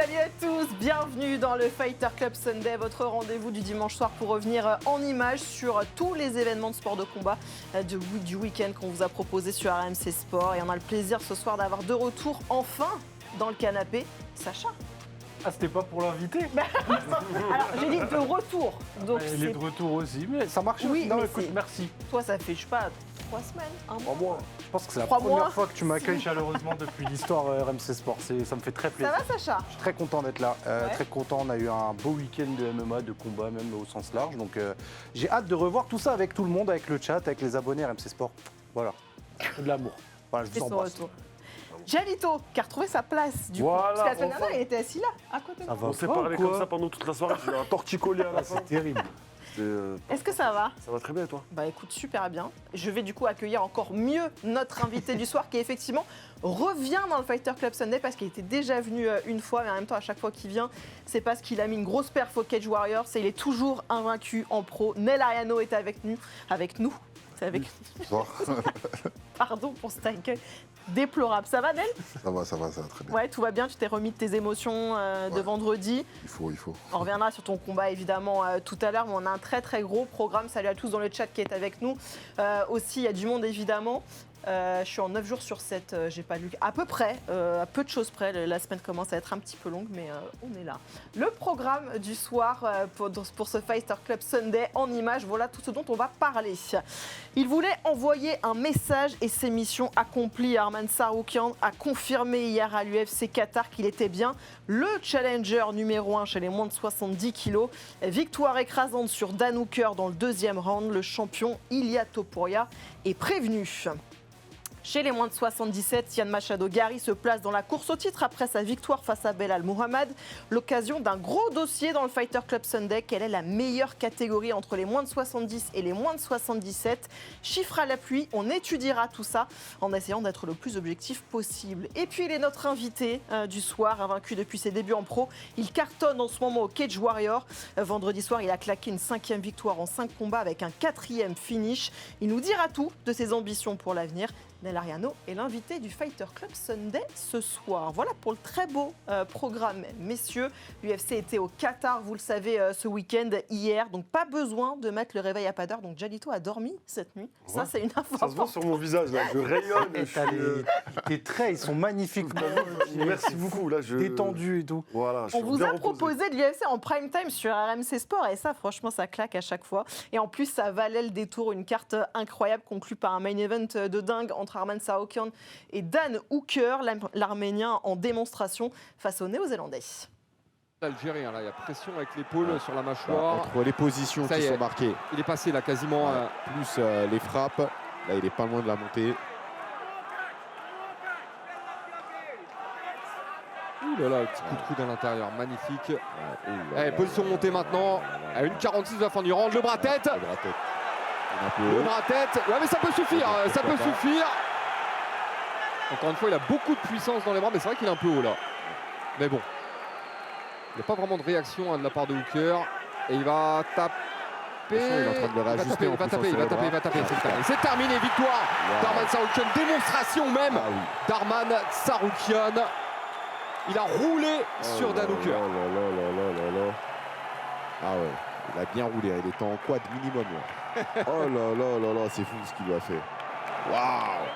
Salut à tous, bienvenue dans le Fighter Club Sunday, votre rendez-vous du dimanche soir pour revenir en images sur tous les événements de sport de combat du week-end qu'on vous a proposé sur RMC Sport. Et on a le plaisir ce soir d'avoir de retour enfin dans le canapé, Sacha. Ah, c'était pas pour l'inviter? Alors, j'ai dit de retour. Donc il est de retour aussi, mais ça marche oui, aussi. Non, mais écoute, merci. Toi, ça fait, je sais pas, 3 semaines, un mois. Je pense que c'est la 3 première mois. fois que tu m'accueilles chaleureusement depuis l'histoire RMC Sport. Ça me fait très Ça plaisir. va, Sacha? Je suis très content d'être là. Ouais. Très content. On a eu un beau week-end de MMA, de combat, même au sens large. Donc, j'ai hâte de revoir tout ça avec tout le monde, avec le chat, avec les abonnés RMC Sport. Voilà. De l'amour. Voilà, je C'est vous son embrasse. retour. Jalito, qui a retrouvé sa place du Voilà, coup. Parce que la semaine enfin. dernière, il était assis là, à côté de Ça moi. va On s'est pas parlé ou quoi comme ça pendant toute la soirée, j'ai eu un torticolis à la fin. C'est terrible. Est-ce que ça va? Ça va très bien et toi? Bah écoute, super bien. Je vais du coup accueillir encore mieux notre invité du soir qui effectivement revient dans le Fighter Club Sunday parce qu'il était déjà venu une fois, mais en même temps à chaque fois qu'il vient, c'est parce qu'il a mis une grosse perf au Cage Warriors et il est toujours invaincu en pro. Nel Ariano est avec nous. C'est avec Bonsoir. Pardon pour cet accueil déplorable. Ça va Nel? Ça va très bien. Ouais, tout va bien, tu t'es remis de tes émotions de Ouais. vendredi. Il faut. On reviendra sur ton combat évidemment tout à l'heure, mais on a un très très gros programme. Salut à tous dans le chat qui est avec nous. Aussi, il y a du monde évidemment. Je suis en 9 jours sur 7, j'ai pas lu à peu près, à peu de choses près. La semaine commence à être un petit peu longue, mais on est là. Le programme du soir pour ce Fighter Club Sunday en images, voilà tout ce dont on va parler. Il voulait envoyer un message et ses missions accomplies. Arman Tsarukyan a confirmé hier à l'UFC Qatar qu'il était bien le challenger numéro 1 chez les moins de 70 kilos. Victoire écrasante sur Dan Hooker dans le deuxième round. Le champion Ilia Topuria est prévenu. Chez les moins de 77, Yann Machado Gary se place dans la course au titre après sa victoire face à Belal Muhammad. L'occasion d'un gros dossier dans le Fighter Club Sunday. Quelle est la meilleure catégorie entre les moins de 70 et les moins de 77? Chiffre à l'appui, on étudiera tout ça en essayant d'être le plus objectif possible. Et puis il est notre invité du soir, invaincu depuis ses débuts en pro. Il cartonne en ce moment au Cage Warrior. Vendredi soir, il a claqué une 5e victoire en 5 combats avec un 4e finish. Il nous dira tout de ses ambitions pour l'avenir. Nel Ariano est l'invité du Fighter Club Sunday ce soir. Voilà pour le très beau programme, messieurs. L'UFC était au Qatar, vous le savez, ce week-end, hier. Donc pas besoin de mettre le réveil à pas d'heure. Donc Jalito a dormi cette nuit. Ça, Ouais. c'est une info Ça se voit importante. sur mon visage là, je rayonne. Et je t'as suis, tes traits, ils sont magnifiques. Merci beaucoup là. Détendu et tout. Voilà, je On suis vous bien a reposé. proposé de l'UFC en prime time sur RMC Sport et ça, franchement, ça claque à chaque fois. Et en plus, ça valait le détour, une carte incroyable conclue par un main event de dingue entre Arman Tsarukyan et Dan Hooker, l'Arménien en démonstration face aux Néo-Zélandais. L'Algérien, là, il y a pression avec l'épaule sur la mâchoire. Entre les positions Ça qui y est. sont marquées, Il est passé là quasiment. plus les frappes, là il est pas loin de la montée. Ouh là là, le petit coup de coude à l'intérieur, magnifique. Ouh là Allez, là position là montée là maintenant. là là. À 1,46 de la fin du round. Le bras tête. Le bras tête. Un peu Le haut. bras tête. Ouais, mais ça peut suffire. Ça peut Pourquoi pas. suffire. Encore une fois, il a beaucoup de puissance dans les bras, mais c'est vrai qu'il est un peu haut là. Mais bon. Il n'y a pas vraiment de réaction de la part de Hooker. Et il va taper. Attention, il est en train de le réajuster en Il va poussant taper, il sur va le taper, il va bras. taper. C'est terminé. Victoire Wow. d'Arman Tsarukyan. Démonstration même Ah oui. d'Arman Tsarukyan. Il a roulé sur Oh Dan là Hooker. là là là là là là. Ah ouais, il a bien roulé, il était en quad minimum. Là. Oh là là là là, c'est fou ce qu'il a fait. Waouh.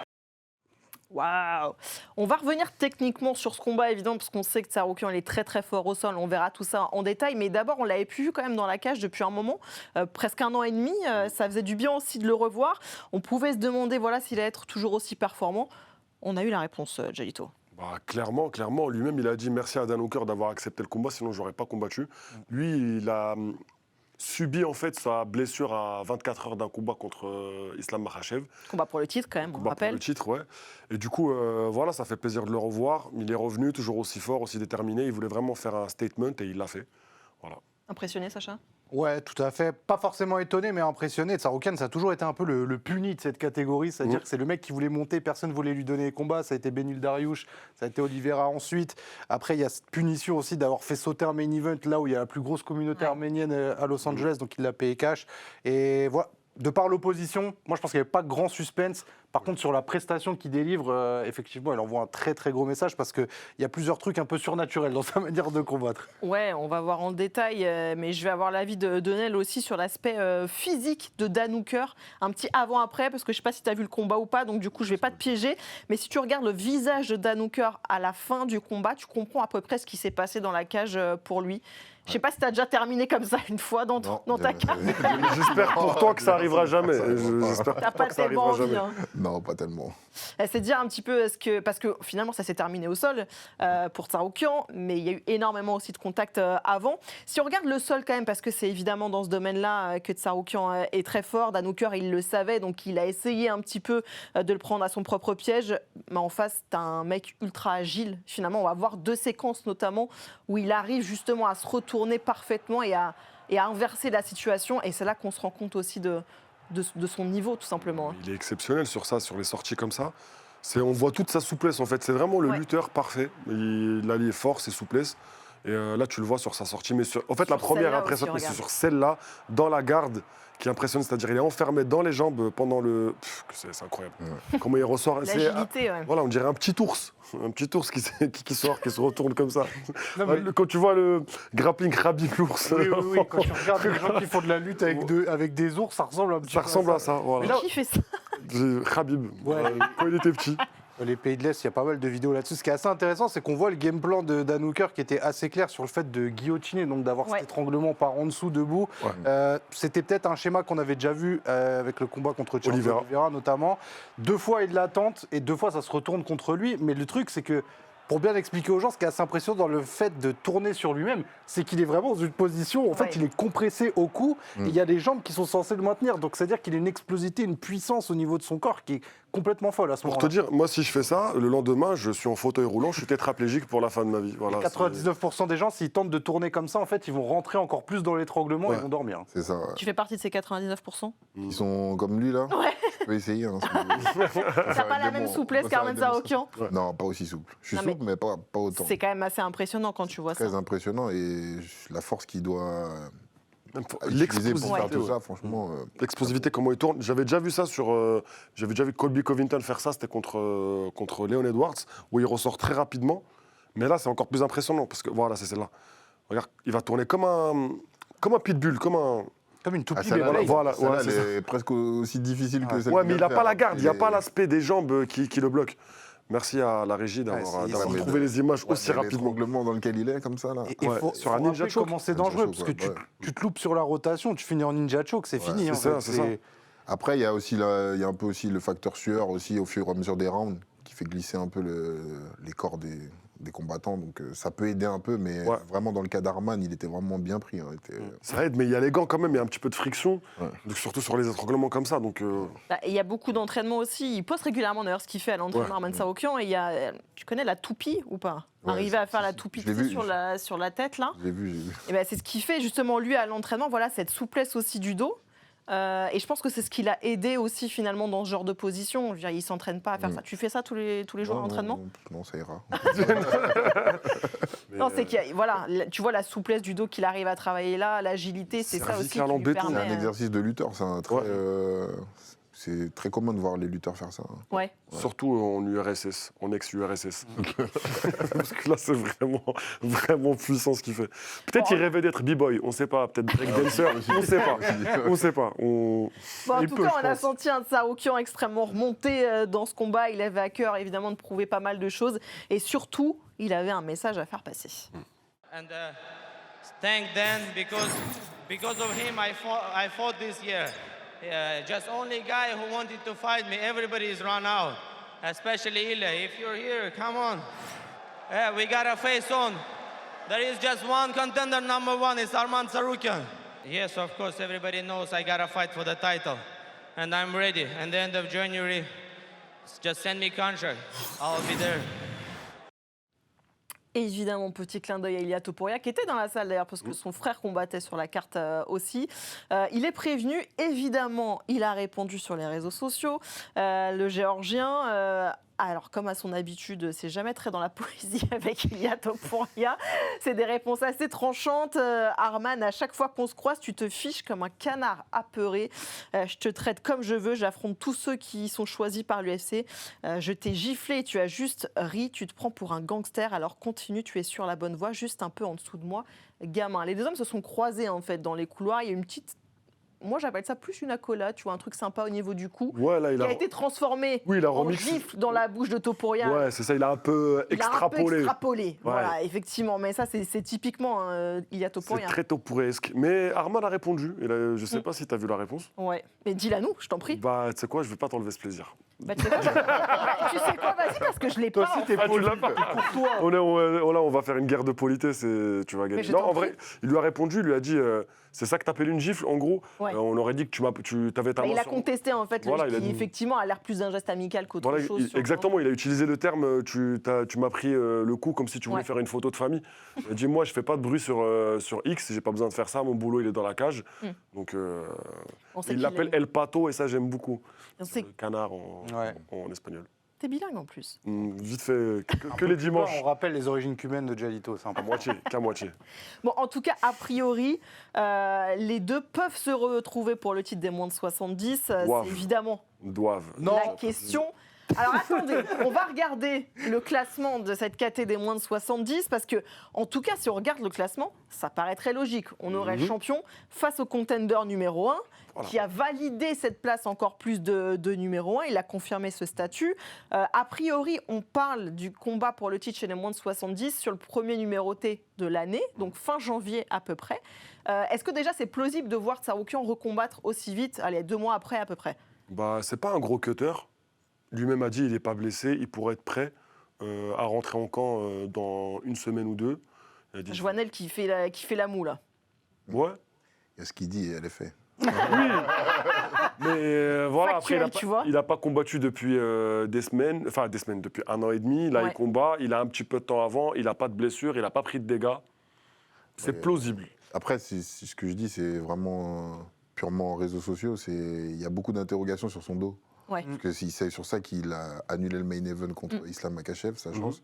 Waouh! On va revenir techniquement sur ce combat, évidemment, parce qu'on sait que Tsarukyan il est très très fort au sol. On verra tout ça en détail. Mais d'abord, on l'avait plus vu quand même dans la cage depuis un moment, presque 1 an et demi. Ça faisait du bien aussi de le revoir. On pouvait se demander voilà, s'il allait être toujours aussi performant. On a eu la réponse, Jalito. Bah, clairement, lui-même il a dit merci à Dan Hooker d'avoir accepté le combat, sinon j'aurais pas combattu. Lui, il a subi en fait sa blessure à 24 heures d'un combat contre Islam Makhachev. Combat pour le titre quand même, on Combat pour rappelle. le titre, ouais. Et du coup, voilà, ça fait plaisir de le revoir. Il est revenu, toujours aussi fort, aussi déterminé. Il voulait vraiment faire un statement et il l'a fait. Voilà. Impressionné, Sacha? Ouais, tout à fait. Pas forcément étonné, mais impressionné. Tsarukyan, ça a toujours été un peu le puni de cette catégorie. C'est-à-dire que c'est le mec qui voulait monter, personne ne voulait lui donner les combats. Ça a été Benil Dariush, ça a été Oliveira ensuite. Après, il y a cette punition aussi d'avoir fait sauter un main event là où il y a la plus grosse communauté arménienne à Los Angeles, donc il l'a payé cash. Et voilà. De par l'opposition, moi je pense qu'il n'y avait pas grand suspense. Par contre, sur la prestation qu'il délivre, effectivement, il envoie un très très gros message parce qu'il y a plusieurs trucs un peu surnaturels dans sa manière de combattre. Ouais, on va voir en détail, mais je vais avoir l'avis de Nel aussi sur l'aspect physique de Dan Hooker, un petit avant-après, parce que je ne sais pas si tu as vu le combat ou pas, donc du coup je ne vais pas te piéger, mais si tu regardes le visage de Dan Hooker à la fin du combat, tu comprends à peu près ce qui s'est passé dans la cage pour lui. Je ne sais pas si tu as déjà terminé comme ça une fois dans ta carrière. J'espère pour toi que ça arrivera jamais. J'espère T'as pour toi pas que ça tellement arrivera envie, jamais. hein. Non, pas tellement. C'est dire un petit peu parce que finalement ça s'est terminé au sol pour Tsarukyan, mais il y a eu énormément aussi de contacts avant. Si on regarde le sol quand même, parce que c'est évidemment dans ce domaine-là que Tsarukyan est très fort, Dan Hooker il le savait, donc il a essayé un petit peu de le prendre à son propre piège, mais en face t'as un mec ultra agile. Finalement on va voir 2 séquences notamment où il arrive justement à se retourner parfaitement et à inverser la situation, et c'est là qu'on se rend compte aussi de son niveau tout simplement. Il est exceptionnel sur ça, sur les sorties comme ça. On voit toute sa souplesse en fait. C'est vraiment le lutteur parfait. Il allie force et souplesse. Et là, tu le vois sur sa sortie. Mais en fait, la première impression, c'est sur celle-là, dans la garde, qui impressionne. C'est-à-dire, il est enfermé dans les jambes pendant le. C'est incroyable. Comment il ressort. L'agilité, ouais. Voilà, on dirait un petit ours. Un petit ours qui sort, qui se retourne comme ça. Non, mais- Quand tu vois le grappling Khabib l'ours. Oui, quand tu regardes les gens qui font de la lutte avec des ours, ça ressemble un petit Ça peu ressemble à ça. Voilà. Mais qui fait ça? Khabib, Ouais. quand il était petit. Les pays de l'Est, il y a pas mal de vidéos là-dessus. Ce qui est assez intéressant, c'est qu'on voit le game plan de Dan Hooker qui était assez clair sur le fait de guillotiner, donc d'avoir cet étranglement par en dessous, debout. Ouais. C'était peut-être un schéma qu'on avait déjà vu avec le combat contre Charles Oliveira. Oliveira notamment. 2 fois, il la tente et 2 fois, ça se retourne contre lui. Mais le truc, c'est que pour bien expliquer aux gens, ce qui est assez impressionnant dans le fait de tourner sur lui-même, c'est qu'il est vraiment dans une position, en fait, il est compressé au cou, et il y a des jambes qui sont censées le maintenir. Donc, c'est-à-dire qu'il a une explosivité, une puissance au niveau de son corps qui est complètement folle à ce Pour moment-là. te dire, moi, si je fais ça, le lendemain, je suis en fauteuil roulant, je suis tétraplégique pour la fin de ma vie. Voilà, 99% des gens, s'ils tentent de tourner comme ça, en fait, ils vont rentrer encore plus dans l'étranglement et Ouais. vont dormir. C'est ça. Ouais. Tu fais partie de ces 99%? Ils sont comme lui, là. Ouais. Je vais essayer. Hein, T'as pas la même souplesse qu'Armen Tsarukyan? Non, pas aussi souple. Je suis Non, mais souple, mais pas autant. C'est quand même assez impressionnant quand tu vois ça. Très impressionnant et la force qu'il doit utiliser l'explosivité. pour faire Ouais. tout ça, franchement. L'explosivité, comment il tourne. J'avais déjà vu ça j'avais déjà vu Colby Covington faire ça, c'était contre Leon Edwards, où il ressort très rapidement. Mais là, c'est encore plus impressionnant, parce que voilà, c'est celle-là. Regarde, il va tourner comme un pitbull, comme Comme une toupie, celle-là, mais voilà, voilà, celle-là, ouais, elle c'est est presque aussi difficile que celle Ouais, qu'il mais il vient n'a de pas faire. la garde, il n'y a est- pas l'aspect des jambes qui le bloquent. Merci à la régie d'avoir c'est- d'avoir mais trouvé les images Ouais, aussi c'est rapidement. l'étranglement dans lequel il est, comme ça, là. Et Ouais, faut, sur faut un ninja rappeler choke. comment c'est Ninja dangereux, choke, parce que ouais. tu te loupes sur la rotation, tu finis en ninja choke, c'est fini. c'est en ça, fait. c'est ça. Après, il y a aussi il y a un peu aussi le facteur sueur aussi au fur et à mesure des rounds qui fait glisser un peu les corps des combattants. Donc ça peut aider un peu, mais Ouais. vraiment dans le cas d'Arman, il était vraiment bien pris. Hein. Ça aide, mais il y a les gants quand même, il y a un petit peu de friction, Ouais. donc surtout sur les étranglements comme ça. Donc, Bah, il y a beaucoup d'entraînement aussi. Il poste régulièrement d'ailleurs ce qu'il fait à l'entraînement Armen Tsarukyan. Et il y a, tu connais la toupie ou pas? Ouais, Arriver à faire la si. toupie Je l'ai tu sais, vu. sur la tête là. J'ai vu. Et ben, c'est ce qu'il fait justement lui à l'entraînement. Voilà, cette souplesse aussi du dos. Et je pense que c'est ce qui l'a aidé aussi finalement dans ce genre de position. Je veux dire, il s'entraîne pas à faire ça. Tu fais ça tous les jours à l'entraînement? Non, ça ira. Non, c'est qu'il y a, voilà, tu vois la souplesse du dos qu'il arrive à travailler là, l'agilité, c'est ça aussi qui cervical en lui béton. C'est permet. un exercice de lutteur. C'est très commun de voir les lutteurs faire ça. Ouais. surtout en URSS, en ex-URSS. Parce que là, c'est vraiment puissant ce qu'il fait. Peut-être qu'il rêvait d'être b-boy, on ne sait pas. Peut-être breakdancer, on ne sait pas. On ne sait pas. Bon, en Il tout peut, cas, je on a pense. senti un Tsarukyan extrêmement remonté dans ce combat. Il avait à cœur évidemment de prouver pas mal de choses. Et surtout, il avait un message à faire passer. And thank Dan because of him I fought this year. Just only guy who wanted to fight me. Everybody's run out, especially Ilya. If you're here, come on. We got a face on. There is just one contender, number one. It's Arman Tsarukyan. Yes, of course, everybody knows I got to fight for the title, and I'm ready. At the end of January, just send me contract. I'll be there. Et évidemment, petit clin d'œil à Ilia Topuria, qui était dans la salle d'ailleurs, parce que son frère combattait sur la carte aussi. Il est prévenu, évidemment, il a répondu sur les réseaux sociaux. Le Géorgien Alors, comme à son habitude, c'est jamais très dans la poésie avec Ilia Topuria. C'est des réponses assez tranchantes. Arman, à chaque fois qu'on se croise, tu te fiches comme un canard apeuré. Je te traite comme je veux. J'affronte tous ceux qui sont choisis par l'UFC. Je t'ai giflé, tu as juste ri. Tu te prends pour un gangster. Alors continue, tu es sur la bonne voie, juste un peu en dessous de moi, gamin. Les deux hommes se sont croisés en fait dans les couloirs. Il y a une petite... Moi, j'appelle ça plus une accolade, tu vois, un truc sympa au niveau du cou, Ouais, là, qui a été transformé Oui, il a en remixé. gifle dans la bouche de Topuria. Ouais, c'est ça, il a un peu Il a un peu extrapolé. extrapolé, voilà, effectivement. Mais ça, c'est typiquement Ilia C'est Topuria. très topouresque. Mais Arman a répondu. Et là, je sais pas si tu as vu la réponse. Ouais, mais dis-la nous, je t'en prie. Bah, tu sais quoi, je vais pas t'enlever ce plaisir. Bah, tu sais quoi, tu sais quoi, vas-y, parce que je l'ai pas. tu l'as pas. On va faire une guerre de politesse et tu vas Mais gagner. je Non, t'en en vrai, il lui a répondu, il lui a dit c'est ça que t'appelles une gifle. En gros, Ouais. on aurait dit que tu avais ta Bah, main il a sur- contesté en fait, Voilà, le il a qui dit- effectivement a l'air plus d'un geste amical qu'autre Voilà, chose. sur le exactement, il a utilisé le terme tu m'as pris le coup comme si tu voulais Ouais. faire une photo de famille. Il a dit moi je fais pas de bruit sur X, j'ai pas besoin de faire ça, mon boulot il est dans la cage. Donc On sait il qu'il l'appelle aime. El Pato et ça j'aime beaucoup. On sait Le canard en espagnol. T'es bilingue en plus. Vite fait, que les dimanches. On rappelle les origines cubaines de Jalito, c'est À important. moitié, qu'à moitié. Bon, en tout cas, a priori, les deux peuvent se retrouver pour le titre des moins de 70. Doivent. C'est évidemment Doivent. la question. Alors attendez, on va regarder le classement de cette KT des moins de 70 parce que, en tout cas, si on regarde le classement, ça paraît très logique. On aurait le champion face au contender numéro 1 qui a validé cette place encore plus de numéro 1. Il a confirmé ce statut. A priori, on parle du combat pour le titre chez les moins de 70 sur le premier numéroté de l'année, donc fin janvier à peu près. Est-ce que déjà c'est plausible de voir Tsarukyan recombattre aussi vite, allez, 2 mois après à peu près? Bah, c'est pas un gros cutter. Lui-même a dit il n'est pas blessé, il pourrait être prêt à rentrer en camp dans une semaine ou deux. Il a dit, Joannel qui fait la moue là. ouais. Il y a ce qu'il dit et elle est fait. Mais voilà, Factuel, après, tu vois. il n'a pas combattu depuis des semaines, depuis 1 an et demi. Là, Ouais. il combat, il a un petit peu de temps avant, il n'a pas de blessure, il n'a pas pris de dégâts. C'est Ouais. plausible. Après, ce que je dis, c'est vraiment purement réseaux sociaux. Il y a beaucoup d'interrogations sur son dos. Ouais. Parce que c'est sur ça qu'il a annulé le main event contre Islam Makhachev, sa Mhm. chance.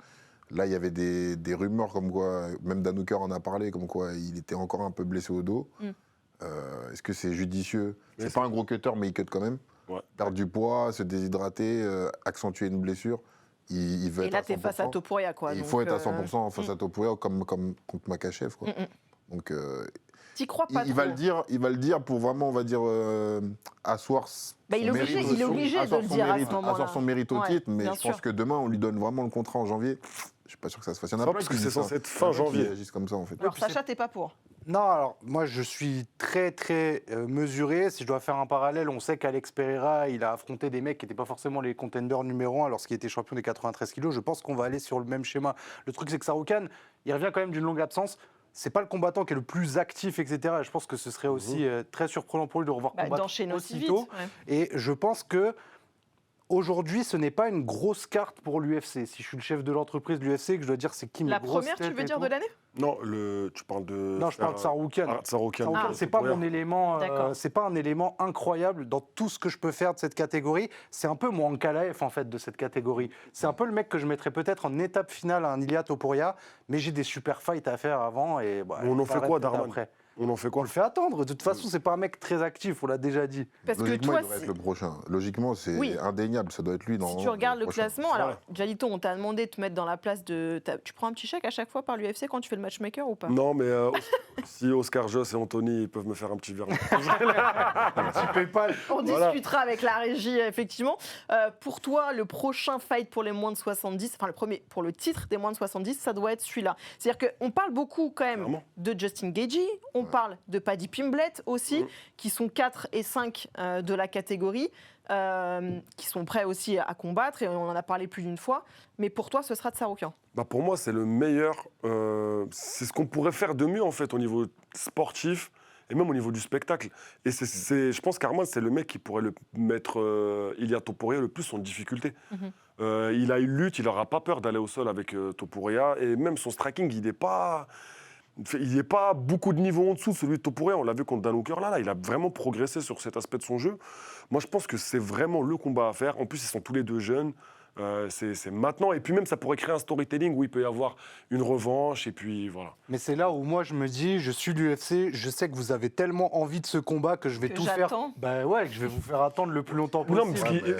Là, il y avait des rumeurs comme quoi, même Dan Hooker en a parlé, comme quoi il était encore un peu blessé au dos. Mm. Est-ce que c'est judicieux? Mais C'est pas un gros cutter, mais il cut quand même. Ouais. Perdre du poids, se déshydrater, accentuer une blessure. Il veut Et être là, à t'es face à 100%. Topuria, quoi. Et il donc, faut être à 100% face mm. à Topuria comme contre Makhachev, quoi. Donc, T'y crois pas il trop. va le dire pour vraiment, on va dire, asseoir Bah, il est obligé- mérite il est au- obligé de asseoir le son dire à mérite- ce moment-là. asseoir son mérite au Ouais, titre, mais bien je pense sûr. que demain, on lui donne vraiment le contrat en janvier. Je suis pas sûr que ça se fasse. Il y en a C'est plein parce que qui c'est disent ça. censé être Il y en fin a plein qui janvier. agissent comme ça, en fait. Alors, Sacha, t'es pas pour. Non, alors moi je suis très mesuré. Si je dois faire un parallèle, on sait qu'Alex Pereira, il a affronté des mecs qui n'étaient pas forcément les contenders numéro 1 lorsqu'il était champion des 93 kilos. Je pense qu'on va aller sur le même schéma. Le truc, c'est que Tsarukyan, il revient quand même d'une longue absence. C'est pas le combattant qui est le plus actif, etc. Et je pense que ce serait aussi très surprenant pour lui de revoir Bah, combattre d'enchaîner aussi vite. aussitôt. ouais. Et je pense que aujourd'hui, ce n'est pas une grosse carte pour l'UFC. Si je suis le chef de l'entreprise de l'UFC, que je dois dire c'est qui mes La grosses première, tu têtes veux et dire, tout. de l'année? Non, tu parles de. Non, je parle de Tsarukyan. Tsarukyan. Tsarukyan, c'est pas Topuria. mon élément. D'accord. C'est pas un élément incroyable dans tout ce que je peux faire de cette catégorie. C'est un peu mon Ankalaev en fait de cette catégorie. C'est un peu le mec que je mettrais peut-être en étape finale à un Ilia Topuria, mais j'ai des super fights à faire avant et. Bah, On en je fait quoi, m'arrête Darman après. On en fait On quoi le fait attendre. De toute façon, c'est pas un mec très actif. On l'a déjà dit. Parce que Logiquement, toi, il devrait si- être le prochain. Logiquement, c'est Oui. indéniable. Ça doit être lui. si tu regardes le prochain. classement, alors, Jalito, on t'a demandé de te mettre dans la place de. Tu prends un petit chèque à chaque fois par l'UFC quand tu fais le matchmaker ou pas? Non, mais si Oscar Joss et Anthony ils peuvent me faire un petit verre. PayPal. On Voilà. discutera avec la régie, effectivement. Pour toi, le prochain fight pour les moins de 70, enfin le premier pour le titre des moins de 70, ça doit être celui-là. C'est-à-dire qu'on parle beaucoup quand même Clairement. de Justin Gaethje, on parle de Paddy Pimblett aussi, qui sont 4 et 5 de la catégorie, qui sont prêts aussi à combattre, et on en a parlé plus d'une fois. Mais pour toi, ce sera Tsarukyan. Bah pour moi, c'est le meilleur. C'est ce qu'on pourrait faire de mieux en fait au niveau sportif et même au niveau du spectacle. Et je pense qu'Arman, c'est le mec qui pourrait le mettre Ilia Topuria le plus en difficulté. Il a une lutte, il n'aura pas peur d'aller au sol avec Topuria. Et même son striking, il n'est pas beaucoup de niveau en dessous de celui de Topuria. On l'a vu contre Dan Hooker là, il a vraiment progressé sur cet aspect de son jeu. Moi, je pense que c'est vraiment le combat à faire. En plus, ils sont tous les deux jeunes. C'est maintenant. Et puis même, ça pourrait créer un storytelling où il peut y avoir une revanche. Et puis voilà. Mais c'est là où moi je me dis, je suis l'UFC, je sais que vous avez tellement envie de ce combat que je vais Que tout faire. j'attends. Bah ouais, que je vais vous faire attendre le plus longtemps possible. Non, mais Ouais,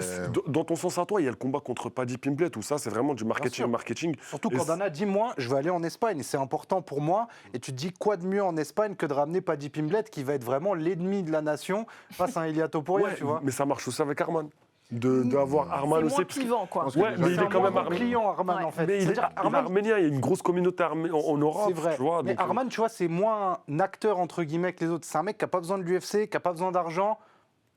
dans ton sens à toi, il y a le combat contre Paddy Pimblett. Tout ça, c'est vraiment du sûr. marketing. Surtout Et quand Dana dit, moi, je vais aller en Espagne, et c'est important pour moi. Et tu te dis, quoi de mieux en Espagne que de ramener Paddy Pimblett, qui va être vraiment l'ennemi de la nation face à un Ilia Topuria, Ouais, tu vois. mais ça marche aussi avec Arman. D'avoir Arman C'est aussi. moins parce que- clivant, quoi. pense que Ouais, déjà, mais il C'est est un quand même bon armé. client, Arman, Ouais. en fait. Mais il est C'est-à-dire, Arman, arménien, il y a une grosse communauté en Europe, c'est vrai. tu vois. Mais donc, Arman, tu vois, c'est moins un acteur, entre guillemets, que les autres. C'est un mec qui n'a pas besoin de l'UFC, qui n'a pas besoin d'argent.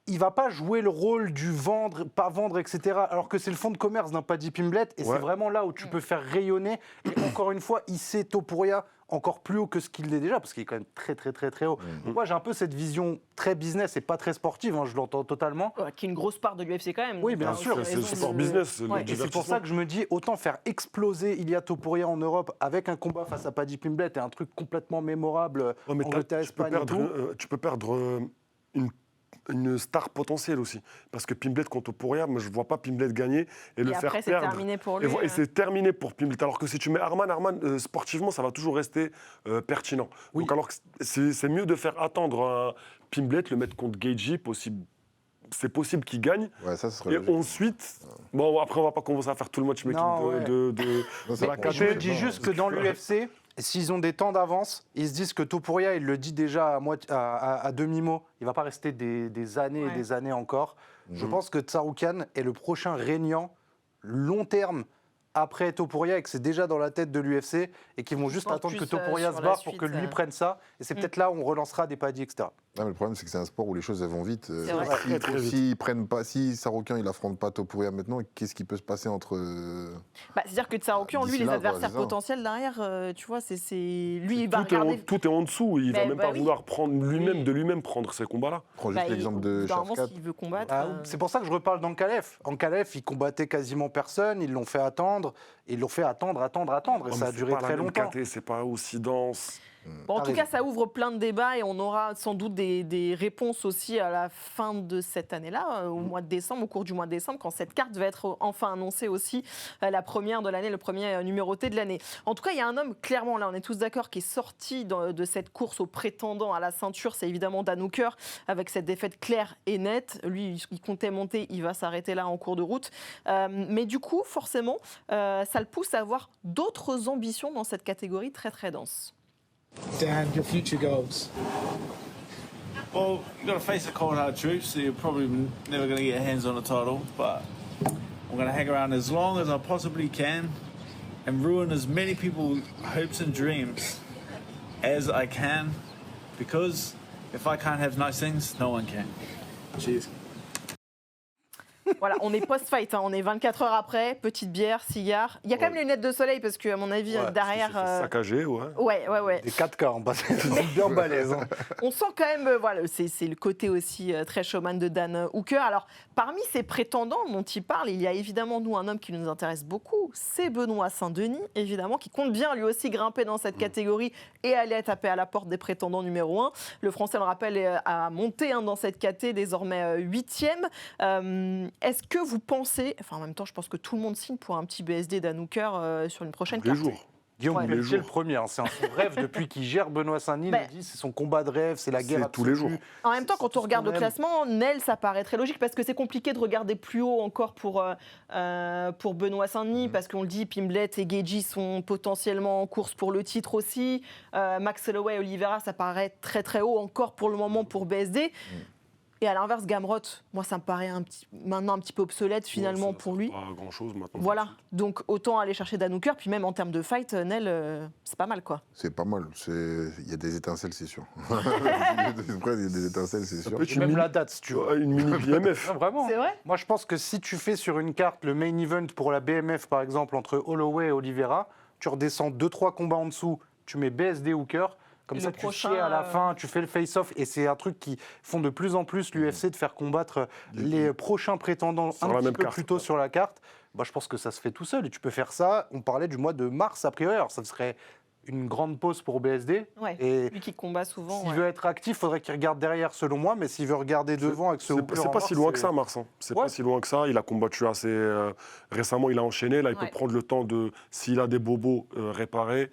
Il va pas jouer le rôle du vendre, pas vendre, etc. Alors que c'est le fonds de commerce d'un Paddy Pimblett. Et Ouais. c'est vraiment là où tu peux faire rayonner. Et encore une fois, hisser Topuria encore plus haut que ce qu'il est déjà, parce qu'il est quand même très, très, très, très haut. Donc moi, j'ai un peu cette vision très business et pas très sportive, hein, je l'entends totalement. Ouais, qui est une grosse part de l'UFC quand même. Oui, bien Enfin, sûr, aussi c'est le raison sport de- business. Ouais. Le Et c'est pour ça que je me dis, autant faire exploser Ilia Topuria en Europe avec un combat face à Paddy Pimblett et un truc complètement mémorable, Ouais, mais Angleterre, Espagne et tout. tu peux perdre une star potentielle aussi. Parce que Pimblett contre Topuria, moi je vois pas Pimblett gagner et le Et faire après, c'est perdre. terminé pour Et, lui. et c'est terminé pour Pimblett. Alors que si tu mets Arman, sportivement, ça va toujours rester pertinent. Oui. Donc alors que c'est mieux de faire attendre un Pimblett, le mettre contre Gaethje, c'est possible qu'il gagne. Ouais, ça serait Et logique. ensuite, bon après on va pas commencer à faire tout le matchmaking Non, ouais. Non, c'est la pas- Je me KT. dis juste que dans l'UFC, s'ils ont des temps d'avance, ils se disent que Topuria, il le dit déjà à demi-mot, il va pas rester des années et Ouais. des années encore. Je Mhm. pense que Tsarukyan est le prochain régnant long terme après Topuria et que c'est déjà dans la tête de l'UFC et qu'ils vont juste pense attendre que plus, Topuria sur se la barre pour suite, que lui prenne ça. Et c'est peut-être là où on relancera des Paddy, etc. Non, mais le problème, c'est que c'est un sport où les choses elles vont vite. C'est vrai. Très, très vite. S'ils prennent pas, si Sarauquin il affronte pas Topuria maintenant, qu'est-ce qui peut se passer entre Bah, c'est-à-dire que Tsarukyan, lui, D'ici les là, quoi, adversaires c'est ça. potentiels derrière, tu vois, lui, il va tout, regarder. tout est en dessous. Il va Mais même bah pas oui. vouloir prendre Oui. de lui-même prendre ces combats-là. Prends juste Bah, l'exemple au de bout d'un moment, Shavkat. s'il veut combattre. Ah, c'est pour ça que je reparle d'Ankalev. Ankalev, il combattait quasiment personne, ils l'ont fait attendre, et ils l'ont fait attendre, et Oh, ça mais a c'est duré pas la très même longtemps. KT, c'est pas aussi dense. Bon, en T'as tout raison. cas, ça ouvre plein de débats et on aura sans doute des réponses aussi à la fin de cette année-là, au mois de décembre, au cours du mois de décembre, quand cette carte va être enfin annoncée aussi, la première de l'année, le premier numéroté de l'année. En tout cas, il y a un homme, clairement, là, on est tous d'accord, qui est sorti de cette course aux prétendants à la ceinture, c'est évidemment Dan Hooker, avec cette défaite claire et nette. Lui, il comptait monter, il va s'arrêter là en cours de route. Mais du coup, forcément, ça le pousse à avoir d'autres ambitions dans cette catégorie très, très dense. Dan, your future goals? Well, you've got to face the cold hard truth, so you're probably never going to get your hands on the title, but I'm going to hang around as long as I possibly can and ruin as many people's hopes and dreams as I can, because if I can't have nice things, no one can. Cheers. Voilà, on est post-fight, hein, on est 24 heures après, petite bière, cigare. Il y a quand même les lunettes de soleil parce que, à mon avis, Ouais, derrière. Saccagé, ouais. Ouais. Des 4K en bas, c'est bien balèze. Hein. On sent quand même, voilà, c'est le côté aussi très showman de Dan Hooker. Alors, parmi ces prétendants dont il parle, il y a évidemment, nous, un homme qui nous intéresse beaucoup, c'est Benoît Saint-Denis, évidemment, qui compte bien lui aussi grimper dans cette catégorie et aller taper à la porte des prétendants numéro 1. Le Français, on le rappelle, a monté dans cette caté, désormais 8e. Est-ce que vous pensez, enfin en même temps, je pense que tout le monde signe pour un petit BSD Dan Hooker sur une prochaine Les carte. jours. Guillaume Ouais. Pelletier, le premier, hein, c'est son rêve depuis qu'il gère Benoît Saint-Denis, Ben, il dit c'est son combat de rêve, c'est la guerre C'est tous les absolue. jours. En même temps, C'est quand tout on ce regarde qu'on le aime. classement, Nel, ça paraît très logique parce que c'est compliqué de regarder plus haut encore pour Benoît Saint-Denis parce qu'on le dit, Pimblett et Gaethje sont potentiellement en course pour le titre aussi. Max Holloway et Oliveira, ça paraît très très haut encore pour le moment pour BSD. Et à l'inverse, Gamrot, moi ça me paraît maintenant un petit peu obsolète finalement Ça- pour ça lui. fait Pas grand-chose maintenant. Voilà, donc autant aller chercher Dan Hooker, puis même en termes de fight, Nel, c'est pas mal quoi. C'est pas mal. Il y a des étincelles, c'est sûr. Après, il y a des étincelles, c'est sûr. peut être J'ai une même mini- la date, si tu veux. Une mini BMF. Ah, vraiment. C'est vrai? Moi, je pense que si tu fais sur une carte le main event pour la BMF, par exemple, entre Holloway et Oliveira, tu redescends 2-3 combats en dessous, tu mets BSD Hooker, comme Et ça le tu prochain, chies à la fin, tu fais le face-off, et c'est un truc qui font de plus en plus l'UFC de faire combattre les prochains prétendants Sur un la petit même peu carte, plus tôt quoi. sur la carte. Bah, je pense que ça se fait tout seul, et tu peux faire ça, on parlait du mois de mars a priori, alors ça serait une grande pause pour BSD. Ouais, Et lui qui combat souvent. s'il ouais. veut être actif, il faudrait qu'il regarde derrière, selon moi. Mais s'il veut regarder devant avec ce hooker C'est en pas or, si loin que ça, Mars. Hein. C'est Ouais. pas si loin que ça. Il a combattu assez récemment. Il a enchaîné. Là, il Ouais. peut prendre le temps de, s'il a des bobos, réparer,